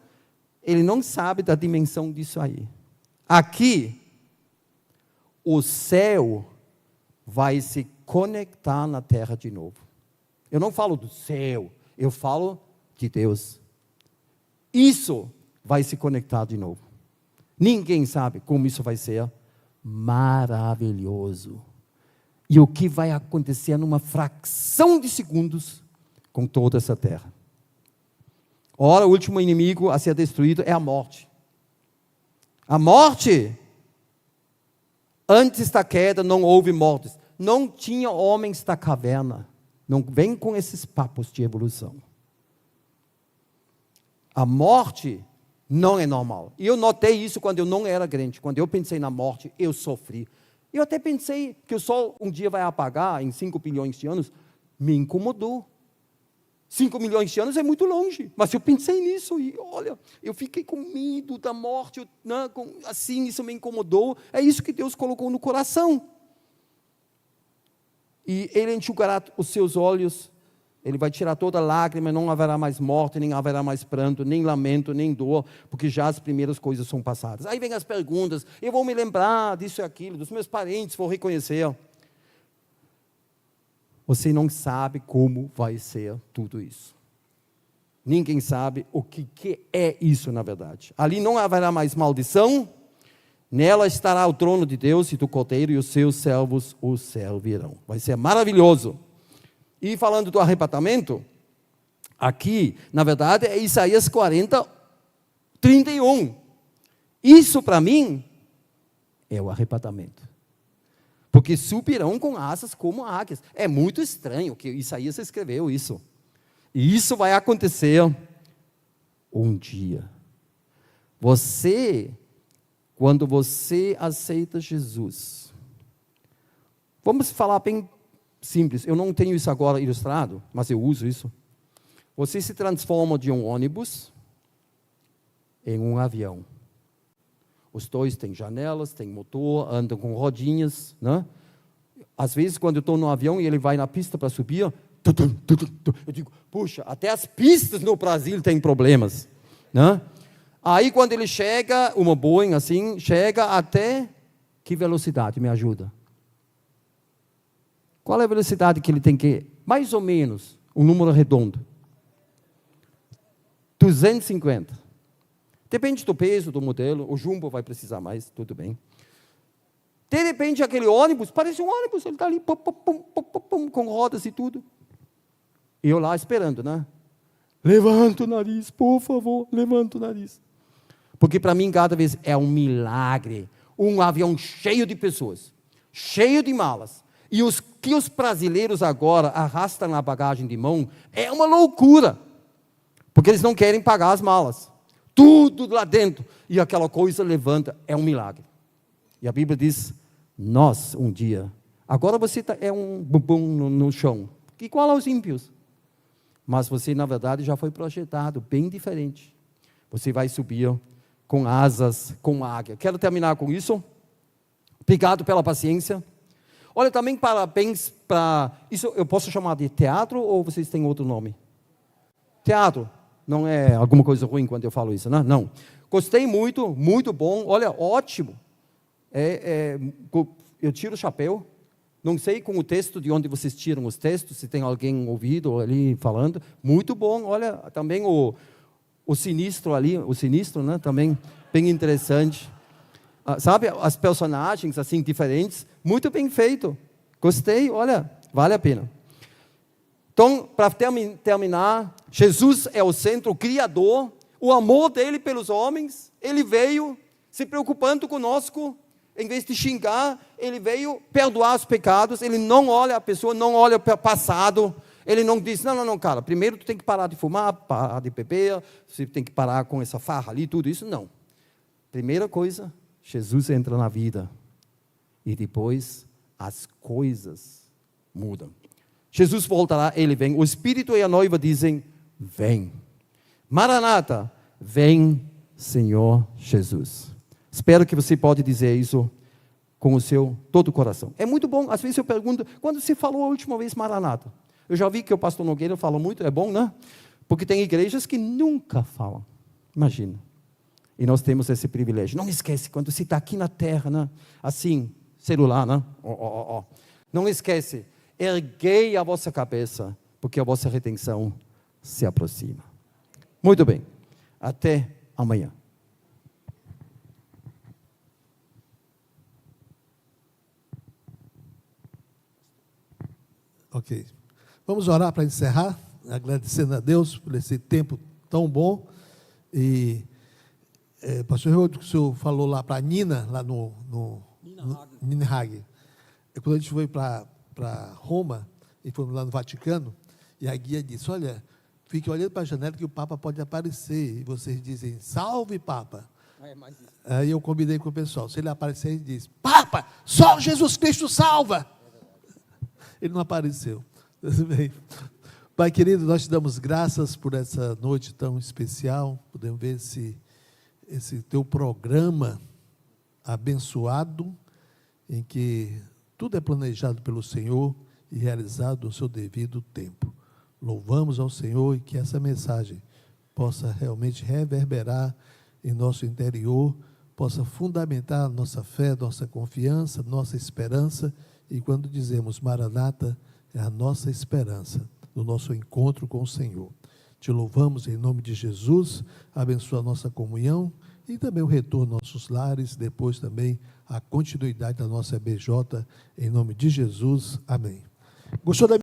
ele não sabe da dimensão disso aí. Aqui, o céu vai se conectar na terra de novo. Eu não falo do céu, eu falo de Deus. Isso vai se conectar de novo. Ninguém sabe como isso vai ser maravilhoso. E o que vai acontecer numa fração de segundos com toda essa terra. Ora, o último inimigo a ser destruído é a morte. A morte, antes da queda não houve mortes. Não tinha homens da caverna. Não vem com esses papos de evolução. A morte não é normal. E eu notei isso quando eu não era crente. Quando eu pensei na morte, eu sofri. Eu até pensei que o sol um dia vai apagar em 5 bilhões de anos. Me incomodou. 5 milhões de anos é muito longe. Mas eu pensei nisso e, olha, eu fiquei com medo da morte. Assim, isso me incomodou. É isso que Deus colocou no coração. E Ele enxugará os seus olhos. Ele vai tirar toda lágrima, não haverá mais morte, nem haverá mais pranto, nem lamento, nem dor, porque já as primeiras coisas são passadas. Aí vem as perguntas, eu vou me lembrar disso e aquilo, dos meus parentes, vou reconhecer. Você não sabe como vai ser tudo isso. Ninguém sabe o que é isso na verdade. Ali não haverá mais maldição, nela estará o trono de Deus e do Cordeiro, e os seus servos o servirão. Vai ser maravilhoso. E falando do arrebatamento, aqui, na verdade, é Isaías 40, 31. Isso, para mim, é o arrebatamento. Porque subirão com asas como águias. É muito estranho que Isaías escreveu isso. E isso vai acontecer um dia. Quando você aceita Jesus, vamos falar bem simples, eu não tenho isso agora ilustrado, mas eu uso isso. Você se transforma de um ônibus em um avião. Os dois têm janelas, têm motor, andam com rodinhas, né? Às vezes, quando eu estou no avião e ele vai na pista para subir, eu digo, puxa, até as pistas no Brasil têm problemas, né? Aí, quando ele chega, uma Boeing assim, chega até que velocidade? Me ajuda. Qual é a velocidade que ele tem que ir? Mais ou menos, um número redondo. 250. Depende do peso, do modelo. O Jumbo vai precisar mais, tudo bem. De repente, aquele ônibus, parece um ônibus, ele está ali, pum, pum, pum, pum, pum, pum, com rodas e tudo. E eu lá esperando, né? Levanta o nariz, por favor, levanta o nariz. Porque para mim, cada vez é um milagre. Um avião cheio de pessoas, cheio de malas. E os que os brasileiros agora arrastam na bagagem de mão, é uma loucura. Porque eles não querem pagar as malas. Tudo lá dentro. E aquela coisa levanta, é um milagre. E a Bíblia diz, nós um dia, agora você é um bumbum no chão, igual aos ímpios. Mas você, na verdade, já foi projetado bem diferente. Você vai subir com asas, com águia. Quero terminar com isso. Obrigado pela paciência. Olha, também parabéns para... Isso eu posso chamar de teatro ou vocês têm outro nome? Teatro. Não é alguma coisa ruim quando eu falo isso, né? Não. Gostei muito, muito bom. Olha, ótimo. Eu tiro o chapéu. Não sei com o texto de onde vocês tiram os textos, se tem alguém ouvido ali falando. Muito bom. Olha, também o sinistro ali, o sinistro, né? Também bem interessante. sabe, as personagens assim diferentes, muito bem feito. Gostei, olha, vale a pena. Então, para terminar, Jesus é o centro, o Criador, o amor dele pelos homens, ele veio se preocupando conosco, em vez de xingar, ele veio perdoar os pecados, ele não olha a pessoa, não olha para o passado, ele não diz, não, cara, primeiro tu tem que parar de fumar, parar de beber, você tem que parar com essa farra ali, tudo isso, não. Primeira coisa, Jesus entra na vida, e depois as coisas mudam. Jesus voltará, ele vem. O Espírito e a noiva dizem, vem. Maranata, vem, Senhor Jesus. Espero que você pode dizer isso com o seu todo o coração. É muito bom, às vezes eu pergunto, quando você falou a última vez Maranata? Eu já vi que o pastor Nogueira fala muito, é bom, né? Porque tem igrejas que nunca falam. Imagina. E nós temos esse privilégio. Não esquece, quando você está aqui na terra, né? Assim, celular, né? Não esquece. Erguei a vossa cabeça, porque a vossa redenção se aproxima. Muito bem, até amanhã. Ok. Vamos orar para encerrar, agradecendo a Deus por esse tempo tão bom. E, pastor Rodrigo, o senhor falou lá para a Nina, lá no Nina Hagen. Quando a gente foi para Roma, e fomos lá no Vaticano, e a guia disse, olha, fique olhando para a janela que o Papa pode aparecer, e vocês dizem, salve Papa. Aí eu combinei com o pessoal, se ele aparecer, ele diz, Papa, só Jesus Cristo salva. Ele não apareceu. Tudo bem. Pai querido, nós te damos graças por essa noite tão especial, podemos ver esse teu programa abençoado, em que tudo é planejado pelo Senhor e realizado no seu devido tempo. Louvamos ao Senhor e que essa mensagem possa realmente reverberar em nosso interior, possa fundamentar nossa fé, nossa confiança, nossa esperança. E quando dizemos Maranata, é a nossa esperança no nosso encontro com o Senhor. Te louvamos em nome de Jesus, abençoa a nossa comunhão e também o retorno aos nossos lares, depois também a continuidade da nossa EBJ, em nome de Jesus. Amém. Gostou da